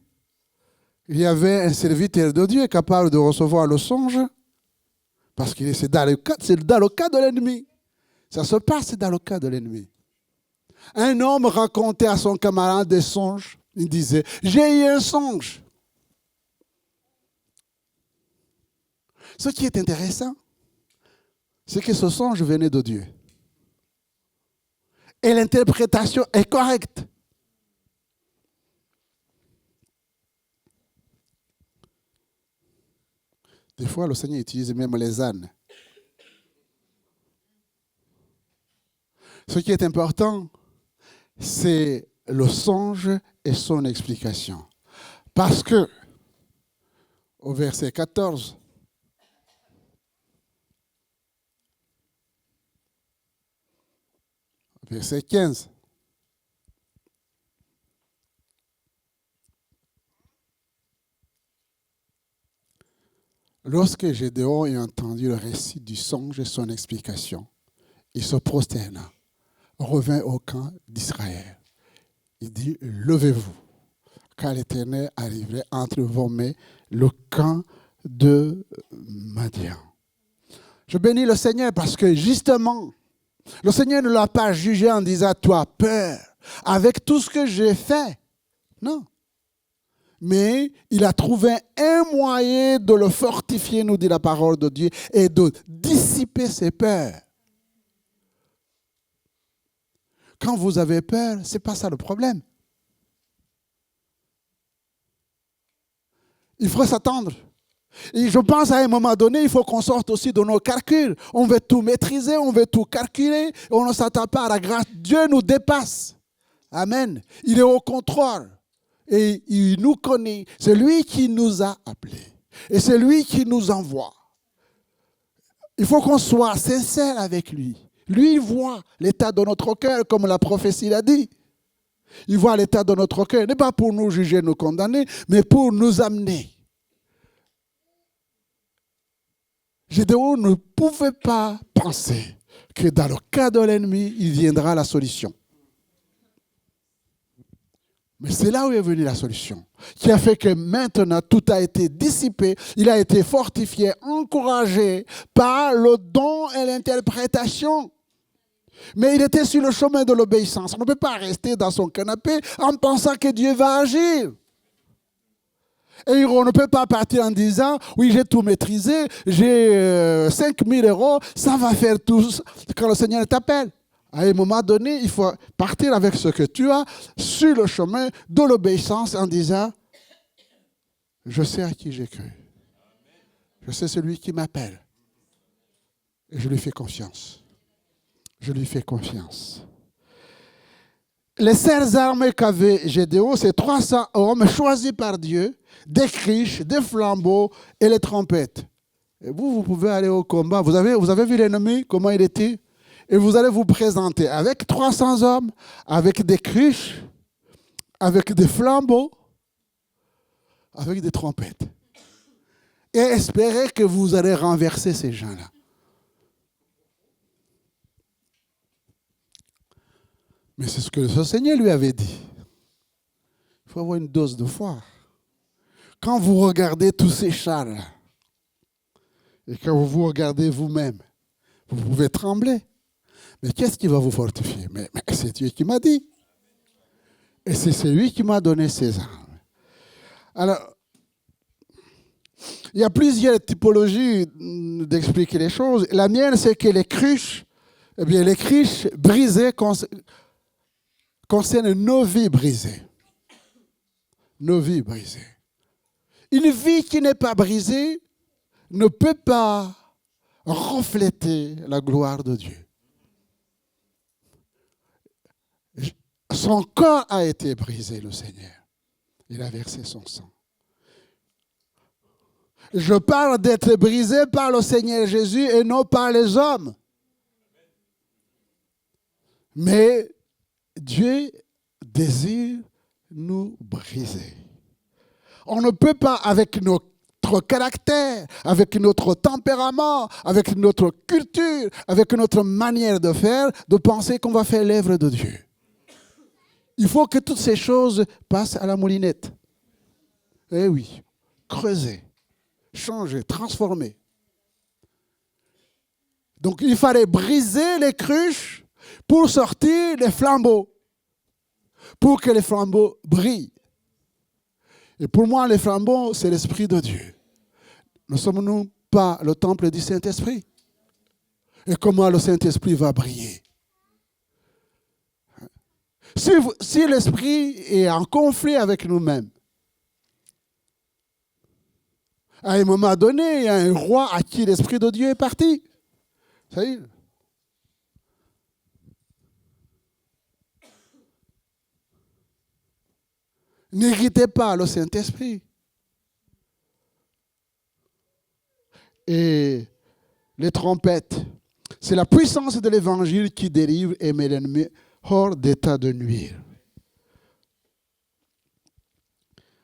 il y avait un serviteur de Dieu capable de recevoir le songe? Parce que c'est dans le cas de l'ennemi. Ça se passe dans le cas de l'ennemi. Un homme racontait à son camarade des songes. Il disait, j'ai eu un songe. Ce qui est intéressant, c'est que ce songe venait de Dieu. Et l'interprétation est correcte. Des fois, le Seigneur utilise même les ânes. Ce qui est important, c'est le songe et son explication. Parce que, au verset 14, verset 15, lorsque Gédéon eut entendu le récit du songe et son explication, il se prosterna, revint au camp d'Israël. Il dit, levez-vous, car l'Éternel arriverait entre vos mains le camp de Madian. Je bénis le Seigneur parce que justement, le Seigneur ne l'a pas jugé en disant, tu as peur avec tout ce que j'ai fait. Non. Mais il a trouvé un moyen de le fortifier, nous dit la parole de Dieu, et de dissiper ses peurs. Quand vous avez peur, ce n'est pas ça le problème. Il faut s'attendre. Et je pense à un moment donné, il faut qu'on sorte aussi de nos calculs. On veut tout maîtriser, on veut tout calculer, on ne s'attend pas à la grâce. Dieu nous dépasse. Amen. Il est au contrôle. Et il nous connaît. C'est lui qui nous a appelés. Et c'est lui qui nous envoie. Il faut qu'on soit sincère avec lui. Lui, il voit l'état de notre cœur, comme la prophétie l'a dit. Il voit l'état de notre cœur, n'est pas pour nous juger, nous condamner, mais pour nous amener. Gédéon ne pouvait pas penser que dans le cas de l'ennemi, il viendra la solution. Mais c'est là où est venue la solution, qui a fait que maintenant tout a été dissipé, il a été fortifié, encouragé par le don et l'interprétation. Mais il était sur le chemin de l'obéissance. On ne peut pas rester dans son canapé en pensant que Dieu va agir. Et on ne peut pas partir en disant, oui, j'ai tout maîtrisé, j'ai 5 000 €, ça va faire tout quand le Seigneur t'appelle. À un moment donné, il faut partir avec ce que tu as sur le chemin de l'obéissance en disant, je sais à qui j'ai cru. Je sais celui qui m'appelle. Et je lui fais confiance. Je lui fais confiance. Les 16 armes qu'avait Gédéon, c'est 300 hommes choisis par Dieu, des criches, des flambeaux et les trompettes. Et vous pouvez aller au combat. Vous avez vu l'ennemi, comment il était? Et vous allez vous présenter avec 300 hommes, avec des criches, avec des flambeaux, avec des trompettes. Et espérer que vous allez renverser ces gens-là. Mais c'est ce que le Seigneur lui avait dit. Il faut avoir une dose de foi. Quand vous regardez tous ces chars-là, et quand vous regardez vous-même, vous pouvez trembler. Mais qu'est-ce qui va vous fortifier? Mais c'est Dieu qui m'a dit. Et c'est lui qui m'a donné ces armes. Alors, il y a plusieurs typologies d'expliquer les choses. La mienne, c'est que les criches brisées concernent nos vies brisées. Nos vies brisées. Une vie qui n'est pas brisée ne peut pas refléter la gloire de Dieu. Son corps a été brisé, le Seigneur. Il a versé son sang. Je parle d'être brisé par le Seigneur Jésus et non par les hommes. Mais Dieu désire nous briser. On ne peut pas, avec notre caractère, avec notre tempérament, avec notre culture, avec notre manière de faire, de penser qu'on va faire l'œuvre de Dieu. Il faut que toutes ces choses passent à la moulinette. Eh oui, creuser, changer, transformer. Donc il fallait briser les cruches pour sortir les flambeaux, pour que les flambeaux brillent. Et pour moi, les flambeaux, c'est l'Esprit de Dieu. Ne sommes-nous pas le temple du Saint-Esprit? Et comment le Saint-Esprit va briller? Si l'Esprit est en conflit avec nous-mêmes, à un moment donné, il y a un roi à qui l'Esprit de Dieu est parti. Ça y est. N'irritez pas le Saint-Esprit. Et les trompettes, c'est la puissance de l'Évangile qui délivre et met l'ennemi hors d'état de nuire.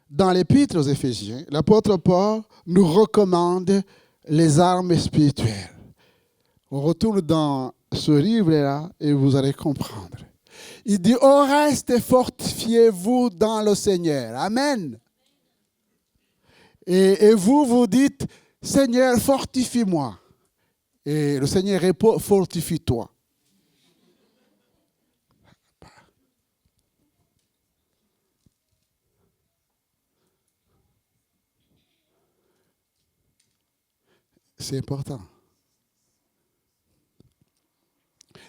Dans l'Épître aux Éphésiens, l'apôtre Paul nous recommande les armes spirituelles. On retourne dans ce livre-là et vous allez comprendre. Il dit, au reste, fortifiez-vous dans le Seigneur. Amen. Et vous dites, Seigneur, fortifie-moi. Et le Seigneur répond, fortifie-toi. C'est important.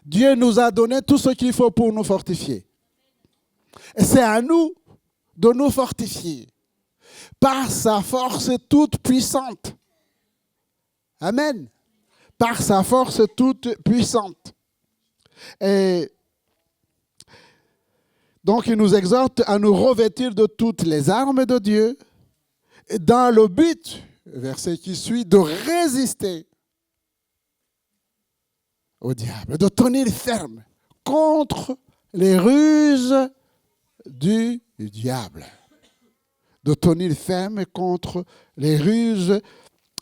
Dieu nous a donné tout ce qu'il faut pour nous fortifier. Et c'est à nous de nous fortifier par sa force toute puissante. Amen. Par sa force toute puissante. Et donc, il nous exhorte à nous revêtir de toutes les armes de Dieu dans le but, verset qui suit, de résister au diable, de tenir ferme contre les ruses du diable. De tenir ferme contre les ruses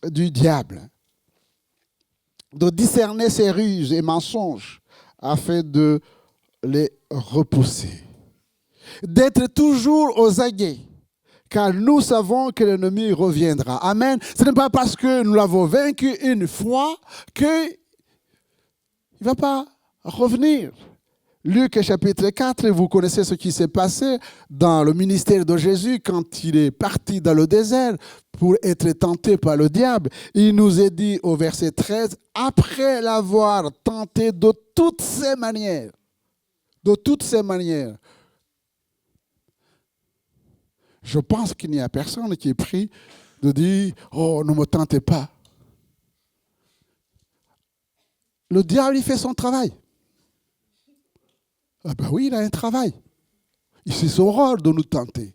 du diable. De discerner ses ruses et mensonges afin de les repousser. D'être toujours aux aguets, car nous savons que l'ennemi reviendra. Amen. Ce n'est pas parce que nous l'avons vaincu une fois qu'il ne va pas revenir. Luc chapitre 4, vous connaissez ce qui s'est passé dans le ministère de Jésus quand il est parti dans le désert pour être tenté par le diable. Il nous est dit au verset 13, après l'avoir tenté de toutes ses manières, je pense qu'il n'y a personne qui est pris de dire, oh, ne me tentez pas. Le diable, il fait son travail. Ah ben oui, il a un travail. C'est son rôle de nous tenter.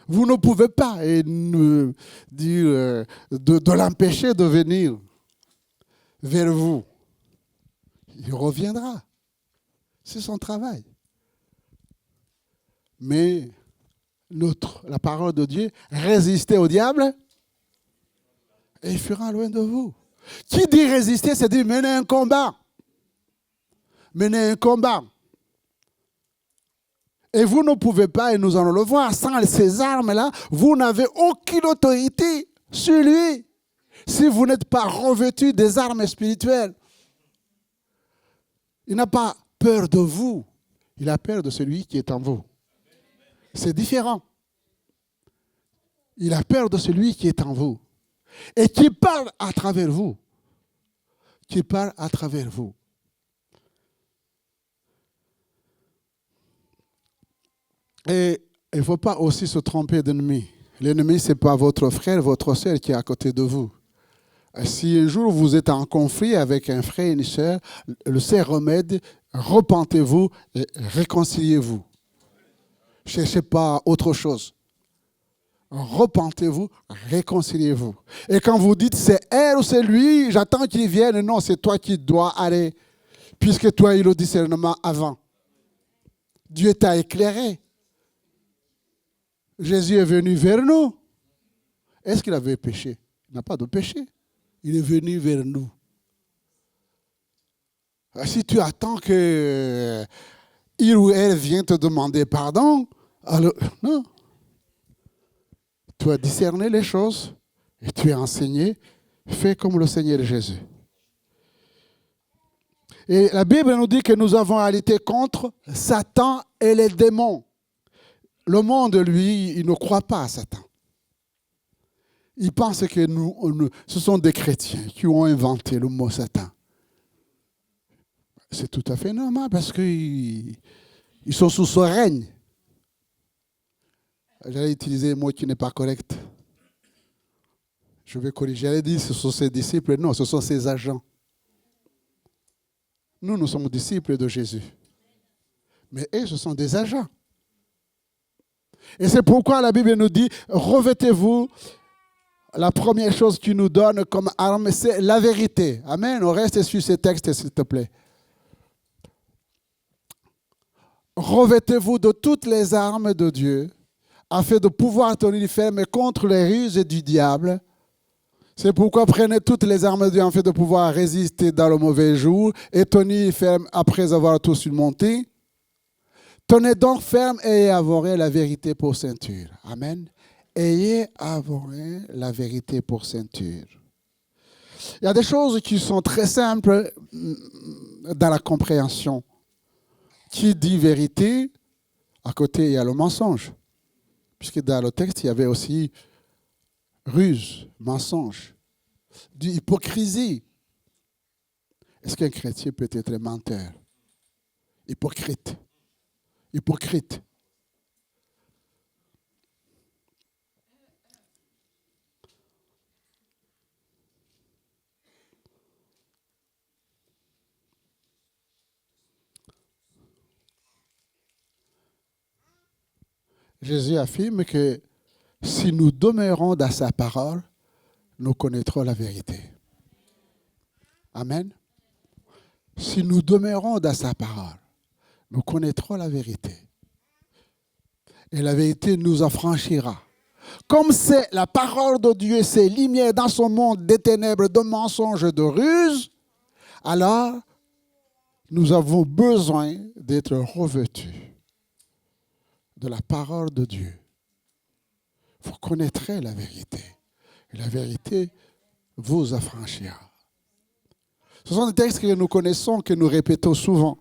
Vous ne pouvez pas nous dire de l'empêcher de venir vers vous. Il reviendra. C'est son travail. Mais la parole de Dieu, résistez au diable et il fera loin de vous. Qui dit résister, c'est dire mener un combat. Mener un combat. Et vous ne pouvez pas, et nous allons le voir, sans ces armes-là, vous n'avez aucune autorité sur lui si vous n'êtes pas revêtu des armes spirituelles. Il n'a pas peur de vous, il a peur de celui qui est en vous. C'est différent. Il a peur de celui qui est en vous et qui parle à travers vous. Qui parle à travers vous. Et il ne faut pas aussi se tromper d'ennemi. L'ennemi, ce n'est pas votre frère, votre soeur qui est à côté de vous. Si un jour vous êtes en conflit avec un frère et une soeur, le seul remède, repentez-vous et réconciliez-vous. Ne cherchez pas autre chose. Repentez-vous, réconciliez-vous. Et quand vous dites c'est elle ou c'est lui, j'attends qu'il vienne, non, c'est toi qui dois aller, puisque toi, il a le discernement avant. Dieu t'a éclairé. Jésus est venu vers nous. Est-ce qu'il avait péché? Il n'a pas de péché. Il est venu vers nous. Si tu attends que il ou elle vienne te demander pardon, alors non. Tu as discerné les choses et tu es enseigné. Fais comme le Seigneur Jésus. Et la Bible nous dit que nous avons à lutter contre Satan et les démons. Le monde, lui, il ne croit pas à Satan. Il pense que ce sont des chrétiens qui ont inventé le mot Satan. C'est tout à fait normal parce qu'ils sont sous son règne. J'allais utiliser un mot qui n'est pas correct. Je vais corriger. J'allais dire ce sont ses disciples. Non, ce sont ses agents. Nous sommes disciples de Jésus. Mais eux, ce sont des agents. Et c'est pourquoi la Bible nous dit, revêtez-vous. La première chose qu'il nous donne comme arme, c'est la vérité. Amen. On reste sur ces textes, s'il te plaît. Revêtez-vous de toutes les armes de Dieu, afin de pouvoir tenir ferme contre les ruses du diable. C'est pourquoi prenez toutes les armes de Dieu afin de pouvoir résister dans le mauvais jour et tenir ferme après avoir tout surmonté. Tenez donc ferme et avouez la vérité pour ceinture. Amen. Ayez avoué la vérité pour ceinture. Il y a des choses qui sont très simples dans la compréhension. Qui dit vérité, à côté il y a le mensonge. Puisque dans le texte, il y avait aussi ruse, mensonge, hypocrisie. Est-ce qu'un chrétien peut être menteur? Hypocrite. Hypocrite. Jésus affirme que si nous demeurons dans sa parole, nous connaîtrons la vérité. Amen. Si nous demeurons dans sa parole, nous connaîtrons la vérité. Et la vérité nous affranchira. Comme c'est la parole de Dieu, c'est lumière dans son monde des ténèbres, de mensonges, de ruses, alors nous avons besoin d'être revêtus de la parole de Dieu. Vous connaîtrez la vérité. Et la vérité vous affranchira. Ce sont des textes que nous connaissons, que nous répétons souvent.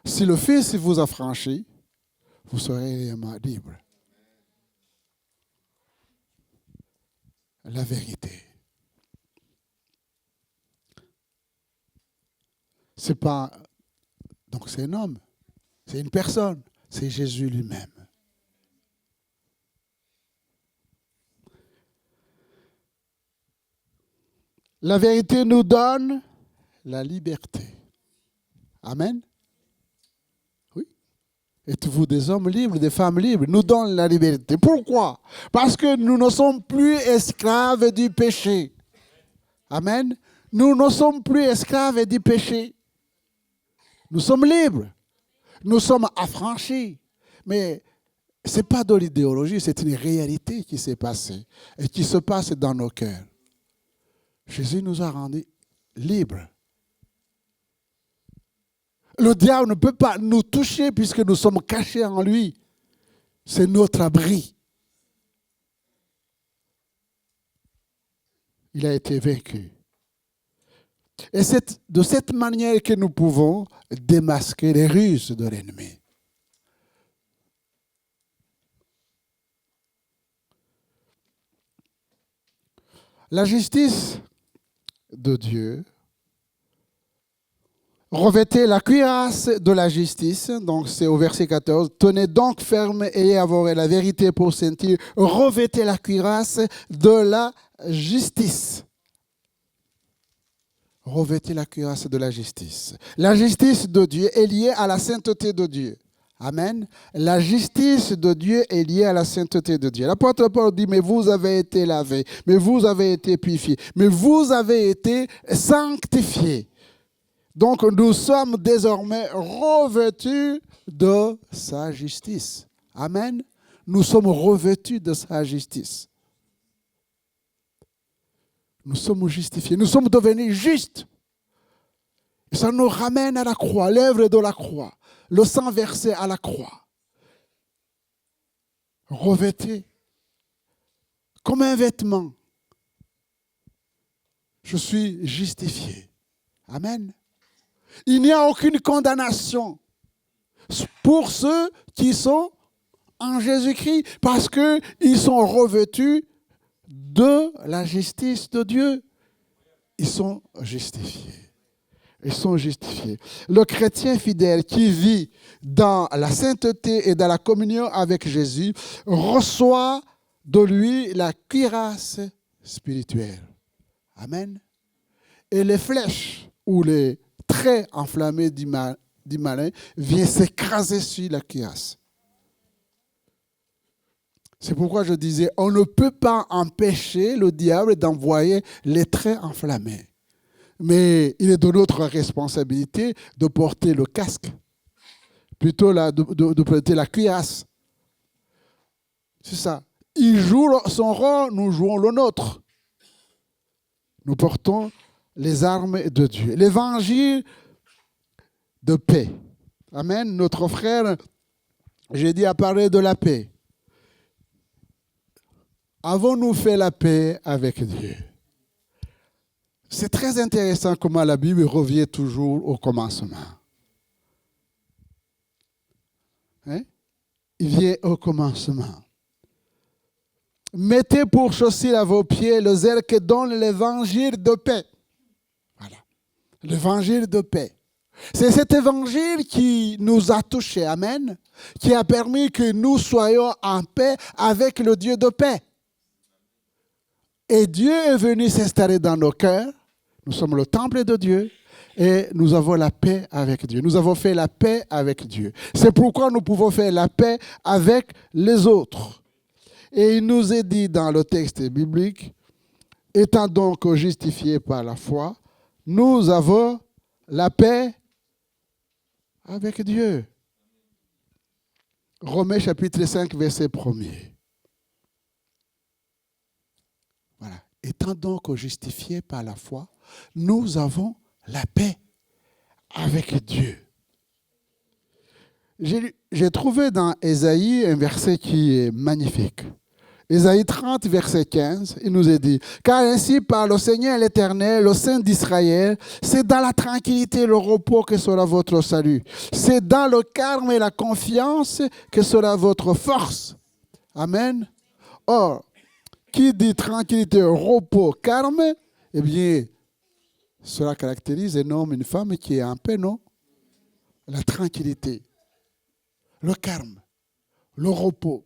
Si le Fils vous affranchit, vous serez réellement libre. La vérité. C'est pas. Donc c'est un homme, c'est une personne, c'est Jésus lui-même. La vérité nous donne la liberté. Amen. Oui. Êtes-vous des hommes libres, des femmes libres? Nous donne la liberté. Pourquoi? Parce que nous ne sommes plus esclaves du péché. Amen. Nous ne sommes plus esclaves du péché. Nous sommes libres. Nous sommes affranchis. Mais ce n'est pas de l'idéologie, c'est une réalité qui s'est passée et qui se passe dans nos cœurs. Jésus nous a rendus libres. Le diable ne peut pas nous toucher puisque nous sommes cachés en lui. C'est notre abri. Il a été vaincu. Et c'est de cette manière que nous pouvons démasquer les ruses de l'ennemi. La justice de Dieu, revêtez la cuirasse de la justice, donc c'est au verset 14, tenez donc ferme et avouez la vérité pour sentir, revêtez la cuirasse de la justice. Revêtez la cuirasse de la justice. La justice de Dieu est liée à la sainteté de Dieu. Amen. La justice de Dieu est liée à la sainteté de Dieu. L'apôtre Paul dit, mais vous avez été lavés, mais vous avez été purifiés, mais vous avez été sanctifiés. Donc nous sommes désormais revêtus de sa justice. Amen. Nous sommes revêtus de sa justice. Nous sommes justifiés. Nous sommes devenus justes. Et ça nous ramène à la croix, l'œuvre de la croix, le sang versé à la croix. Revêté comme un vêtement. Je suis justifié. Amen. Il n'y a aucune condamnation pour ceux qui sont en Jésus-Christ parce qu'ils sont revêtus de la justice de Dieu. Ils sont justifiés. Ils sont justifiés. Le chrétien fidèle qui vit dans la sainteté et dans la communion avec Jésus reçoit de lui la cuirasse spirituelle. Amen. Et les flèches ou les traits enflammés du malin viennent s'écraser sur la cuirasse. C'est pourquoi je disais, on ne peut pas empêcher le diable d'envoyer les traits enflammés. Mais il est de notre responsabilité de porter le casque, plutôt de porter la cuirasse. C'est ça. Il joue son rôle, nous jouons le nôtre. Nous portons les armes de Dieu. L'évangile de paix. Amen. Notre frère, j'ai dit, a parlé de la paix. Avons-nous fait la paix avec Dieu? C'est très intéressant comment la Bible revient toujours au commencement. Hein? Il vient au commencement. Mettez pour chaussure à vos pieds le zèle que donne l'évangile de paix. Voilà. L'évangile de paix. C'est cet évangile qui nous a touchés, amen, qui a permis que nous soyons en paix avec le Dieu de paix. Et Dieu est venu s'installer dans nos cœurs. Nous sommes le temple de Dieu et nous avons la paix avec Dieu. Nous avons fait la paix avec Dieu. C'est pourquoi nous pouvons faire la paix avec les autres. Et il nous est dit dans le texte biblique, étant donc justifiés par la foi, nous avons la paix avec Dieu. Romains chapitre 5, verset 1er. Voilà. Étant donc justifiés par la foi, nous avons la paix avec Dieu. J'ai trouvé dans Ésaïe un verset qui est magnifique. Ésaïe 30, verset 15, il nous est dit, « Car ainsi parle le Seigneur l'Éternel, le Saint d'Israël, c'est dans la tranquillité et le repos que sera votre salut. C'est dans le calme et la confiance que sera votre force. » Amen. Or, qui dit tranquillité, repos, calme, eh bien, cela caractérise un homme, une femme qui est en paix, non? La tranquillité, le calme, le repos.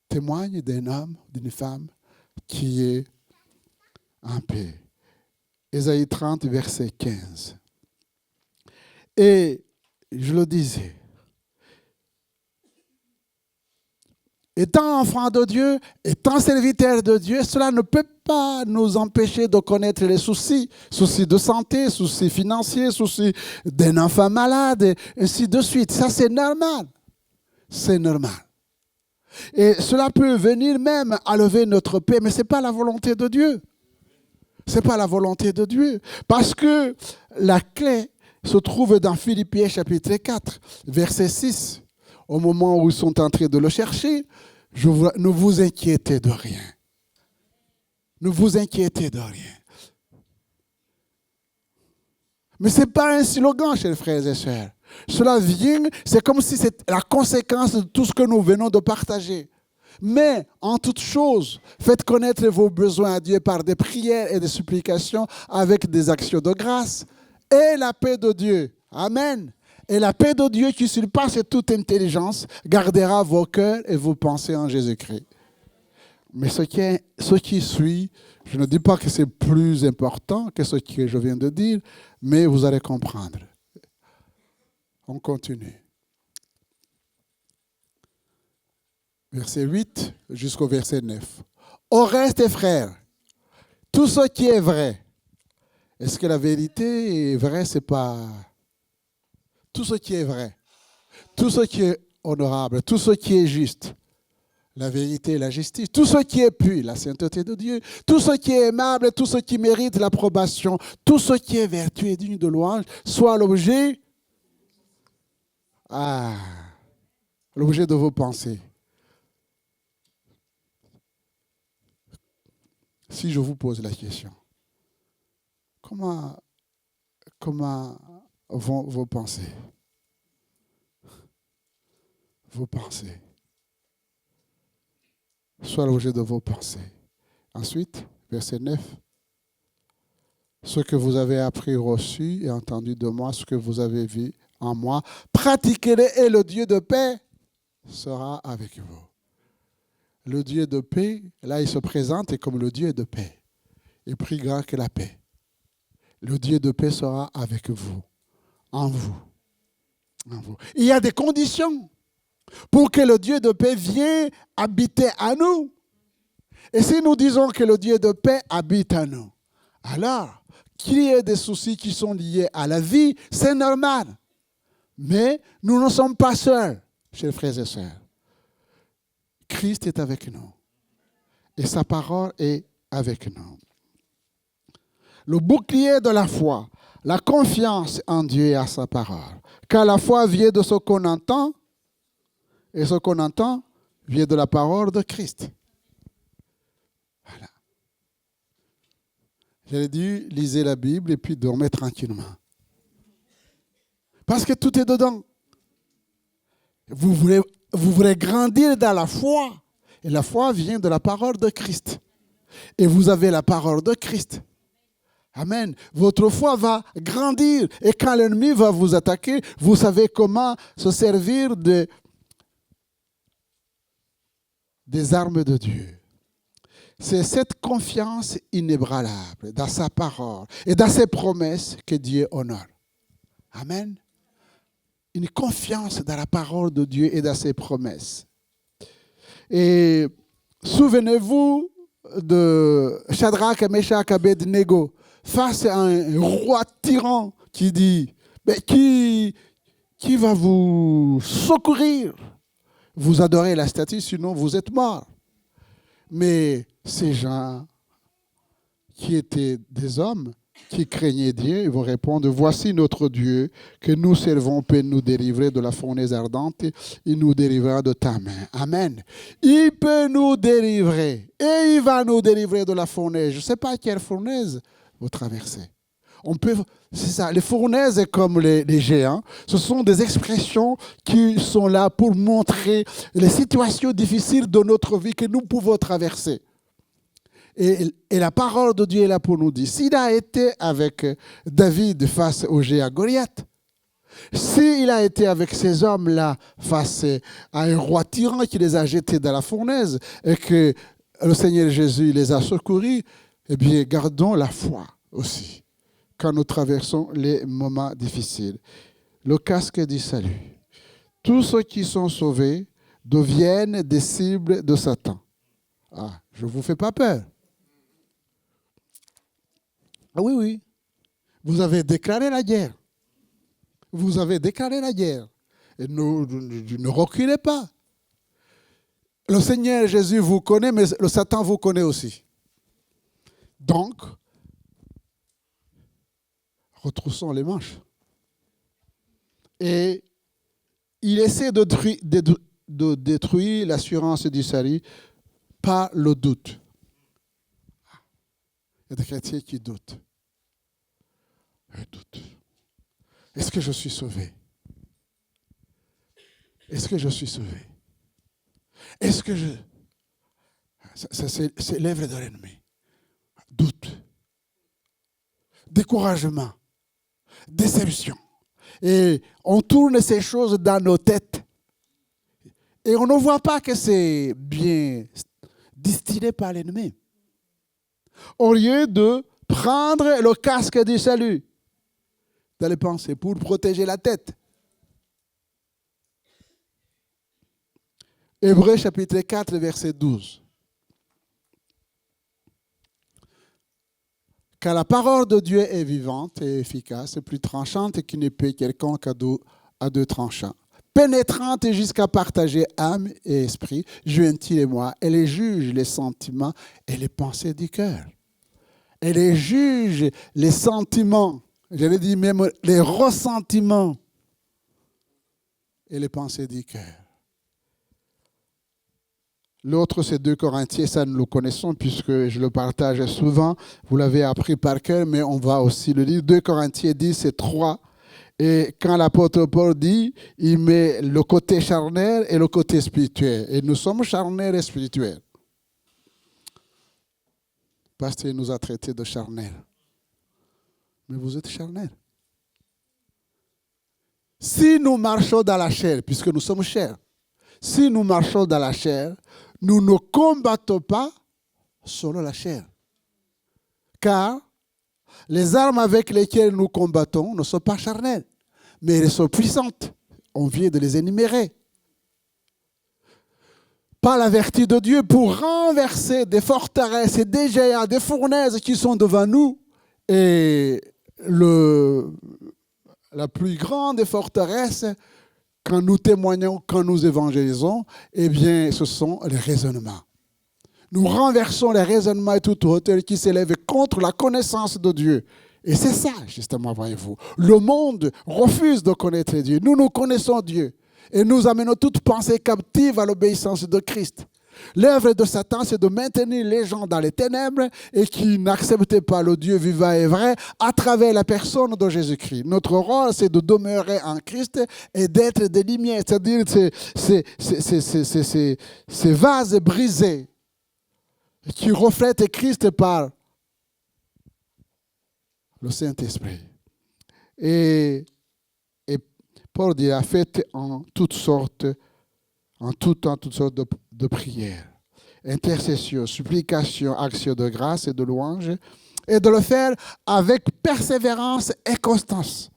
Témoigne d'un homme, d'une femme qui est en paix. Ésaïe 30, verset 15. Et je le disais, étant enfant de Dieu, étant serviteur de Dieu, cela ne peut pas nous empêcher de connaître les soucis de santé, soucis financiers, soucis d'un enfant malade, et ainsi de suite. Ça, c'est normal. C'est normal. Et cela peut venir même à lever notre paix, mais ce n'est pas la volonté de Dieu. Ce n'est pas la volonté de Dieu. Parce que la clé se trouve dans Philippiens chapitre 4, verset 6. Au moment où ils sont en train de le chercher, ne vous inquiétez de rien. Ne vous inquiétez de rien. Mais ce n'est pas un slogan, chers frères et sœurs. Cela vient, c'est comme si c'est la conséquence de tout ce que nous venons de partager. Mais, en toute chose, faites connaître vos besoins à Dieu par des prières et des supplications avec des actions de grâce. Et la paix de Dieu. Amen. Et la paix de Dieu qui surpasse toute intelligence gardera vos cœurs et vos pensées en Jésus-Christ. Mais ce qui suit, je ne dis pas que c'est plus important que ce que je viens de dire, mais vous allez comprendre. On continue. Verset 8 jusqu'au verset 9. Au reste, frères, tout ce qui est vrai. Est-ce que la vérité est vraie? C'est pas... Tout ce qui est vrai, tout ce qui est honorable, tout ce qui est juste, la vérité et la justice, tout ce qui est pur, la sainteté de Dieu, tout ce qui est aimable, tout ce qui mérite l'approbation, tout ce qui est vertu et digne de louange, soit l'objet de vos pensées. Si je vous pose la question, comment vont vos pensées? Vos pensées. Soit l'objet de vos pensées. Ensuite, verset 9. Ce que vous avez appris, reçu et entendu de moi, ce que vous avez vu en moi, pratiquez-le et le Dieu de paix sera avec vous. Le Dieu de paix, là, il se présente comme le Dieu de paix. Et plus grand que la paix. Le Dieu de paix sera avec vous. En vous. En vous. Il y a des conditions pour que le Dieu de paix vienne habiter à nous. Et si nous disons que le Dieu de paix habite à nous, alors qu'il y ait des soucis qui sont liés à la vie, c'est normal. Mais nous ne sommes pas seuls, chers frères et sœurs. Christ est avec nous. Et sa parole est avec nous. Le bouclier de la foi, la confiance en Dieu et à sa parole. Car la foi vient de ce qu'on entend, et ce qu'on entend vient de la parole de Christ. Voilà. J'avais dit, lisez la Bible et puis dormez tranquillement. Parce que tout est dedans. Vous voulez grandir dans la foi. Et la foi vient de la parole de Christ. Et vous avez la parole de Christ. Amen. Votre foi va grandir. Et quand l'ennemi va vous attaquer, vous savez comment se servir des armes de Dieu. C'est cette confiance inébranlable dans sa parole et dans ses promesses que Dieu honore. Amen. Une confiance dans la parole de Dieu et dans ses promesses. Et souvenez-vous de Shadrach, Meshach, Abednego face à un roi tyran qui dit mais qui va vous secourir? Vous adorez la statue, sinon vous êtes morts. Mais ces gens qui étaient des hommes qui craignez Dieu, ils vont répondre, voici notre Dieu que nous servons peut nous délivrer de la fournaise ardente, il nous délivrera de ta main. Amen. Il peut nous délivrer et il va nous délivrer de la fournaise. Je ne sais pas quelle fournaise vous traversez. C'est ça, les fournaises comme les géants, ce sont des expressions qui sont là pour montrer les situations difficiles de notre vie que nous pouvons traverser. Et la parole de Dieu est là pour nous dire, s'il a été avec David face au géant Goliath, s'il a été avec ces hommes-là face à un roi tyran qui les a jetés dans la fournaise et que le Seigneur Jésus les a secourus, eh bien, gardons la foi aussi quand nous traversons les moments difficiles. Le casque du salut. Tous ceux qui sont sauvés deviennent des cibles de Satan. Ah, je ne vous fais pas peur. Ah oui, oui. Vous avez déclaré la guerre. Vous avez déclaré la guerre. Et ne reculez pas. Le Seigneur Jésus vous connaît, mais le Satan vous connaît aussi. Donc, retroussons les manches. Et il essaie de détruire l'assurance du salut par le doute. Il y a des chrétiens qui doutent. Je doute. Est-ce que je suis sauvé? Est-ce que je suis sauvé? Est-ce que je... Ça c'est l'œuvre de l'ennemi. Doute. Découragement. Déception. Et on tourne ces choses dans nos têtes. Et on ne voit pas que c'est bien distillé par l'ennemi. Au lieu de prendre le casque du salut dans les pensées pour protéger la tête. Hébreux chapitre 4, verset 12. Car la parole de Dieu est vivante et efficace, plus tranchante qu'une épée quelconque à deux tranchants, pénétrante jusqu'à partager âme et esprit, jointure et moi, elle juge les sentiments et les pensées du cœur. Elle juge les sentiments, j'allais dire même les ressentiments et les pensées du cœur. L'autre, c'est 2 Corinthiens, ça nous le connaissons puisque je le partage souvent. Vous l'avez appris par cœur, mais on va aussi le lire. 2 Corinthiens 10, c'est 3. Et quand l'apôtre Paul dit, il met le côté charnel et le côté spirituel. Et nous sommes charnels et spirituels. Parce qu'il nous a traités de charnel. Mais vous êtes charnel. Si nous marchons dans la chair, puisque nous sommes chairs, si nous marchons dans la chair, nous ne combattons pas selon la chair. Car les armes avec lesquelles nous combattons ne sont pas charnelles, mais elles sont puissantes. On vient de les énumérer. Par la vertu de Dieu pour renverser des forteresses et des géants, des fournaises qui sont devant nous. Et la plus grande forteresse, quand nous témoignons, quand nous évangélisons, eh bien, ce sont les raisonnements. Nous renversons les raisonnements et toute hauteur qui s'élève contre la connaissance de Dieu. Et c'est ça, justement, voyez-vous. Le monde refuse de connaître Dieu. Nous connaissons Dieu. Et nous amenons toute pensée captive à l'obéissance de Christ. L'œuvre de Satan, c'est de maintenir les gens dans les ténèbres et qui n'acceptent pas le Dieu vivant et vrai à travers la personne de Jésus-Christ. Notre rôle, c'est de demeurer en Christ et d'être des lumières, c'est-à-dire ces vases brisés qui reflètent Christ par le Saint-Esprit. Et Paul dit, faites en toutes sortes de prières, intercession, supplication, action de grâce et de louange, et de le faire avec persévérance et constance,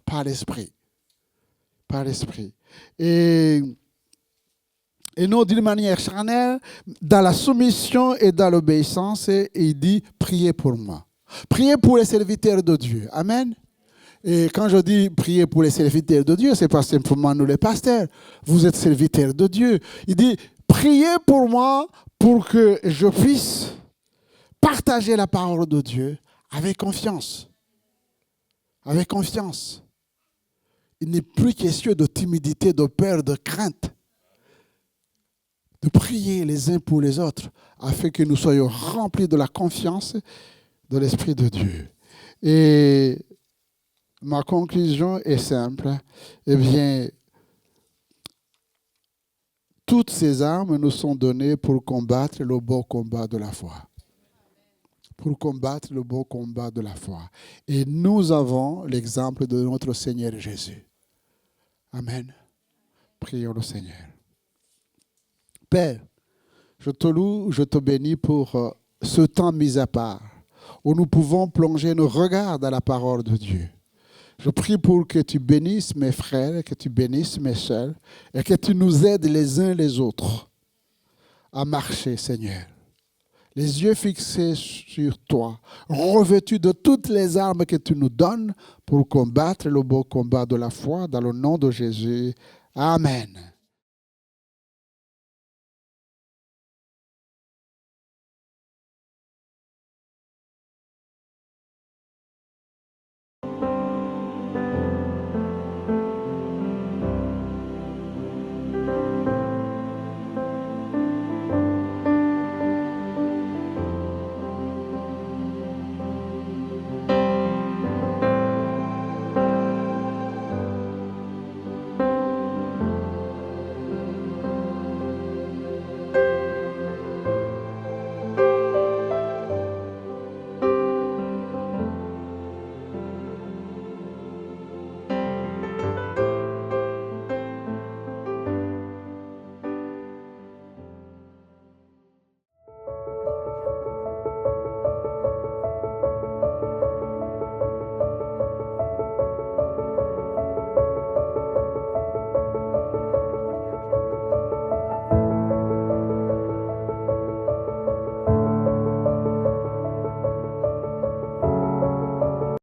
par l'Esprit. Par l'Esprit. Et non d'une manière charnelle, dans la soumission et dans l'obéissance, il dit, priez pour moi. Priez pour les serviteurs de Dieu. Amen. Et quand je dis prier pour les serviteurs de Dieu, ce n'est pas simplement nous les pasteurs. Vous êtes serviteurs de Dieu. Il dit, priez pour moi pour que je puisse partager la parole de Dieu avec confiance. Avec confiance. Il n'est plus question de timidité, de peur, de crainte. De prier les uns pour les autres afin que nous soyons remplis de la confiance de l'Esprit de Dieu. Et ma conclusion est simple. Eh bien, toutes ces armes nous sont données pour combattre le bon combat de la foi. Pour combattre le bon combat de la foi. Et nous avons l'exemple de notre Seigneur Jésus. Amen. Prions le Seigneur. Père, je te loue, je te bénis pour ce temps mis à part, où nous pouvons plonger nos regards dans la parole de Dieu. Je prie pour que tu bénisses mes frères, que tu bénisses mes sœurs, et que tu nous aides les uns les autres à marcher, Seigneur. Les yeux fixés sur toi, revêtus de toutes les armes que tu nous donnes pour combattre le beau combat de la foi, dans le nom de Jésus. Amen.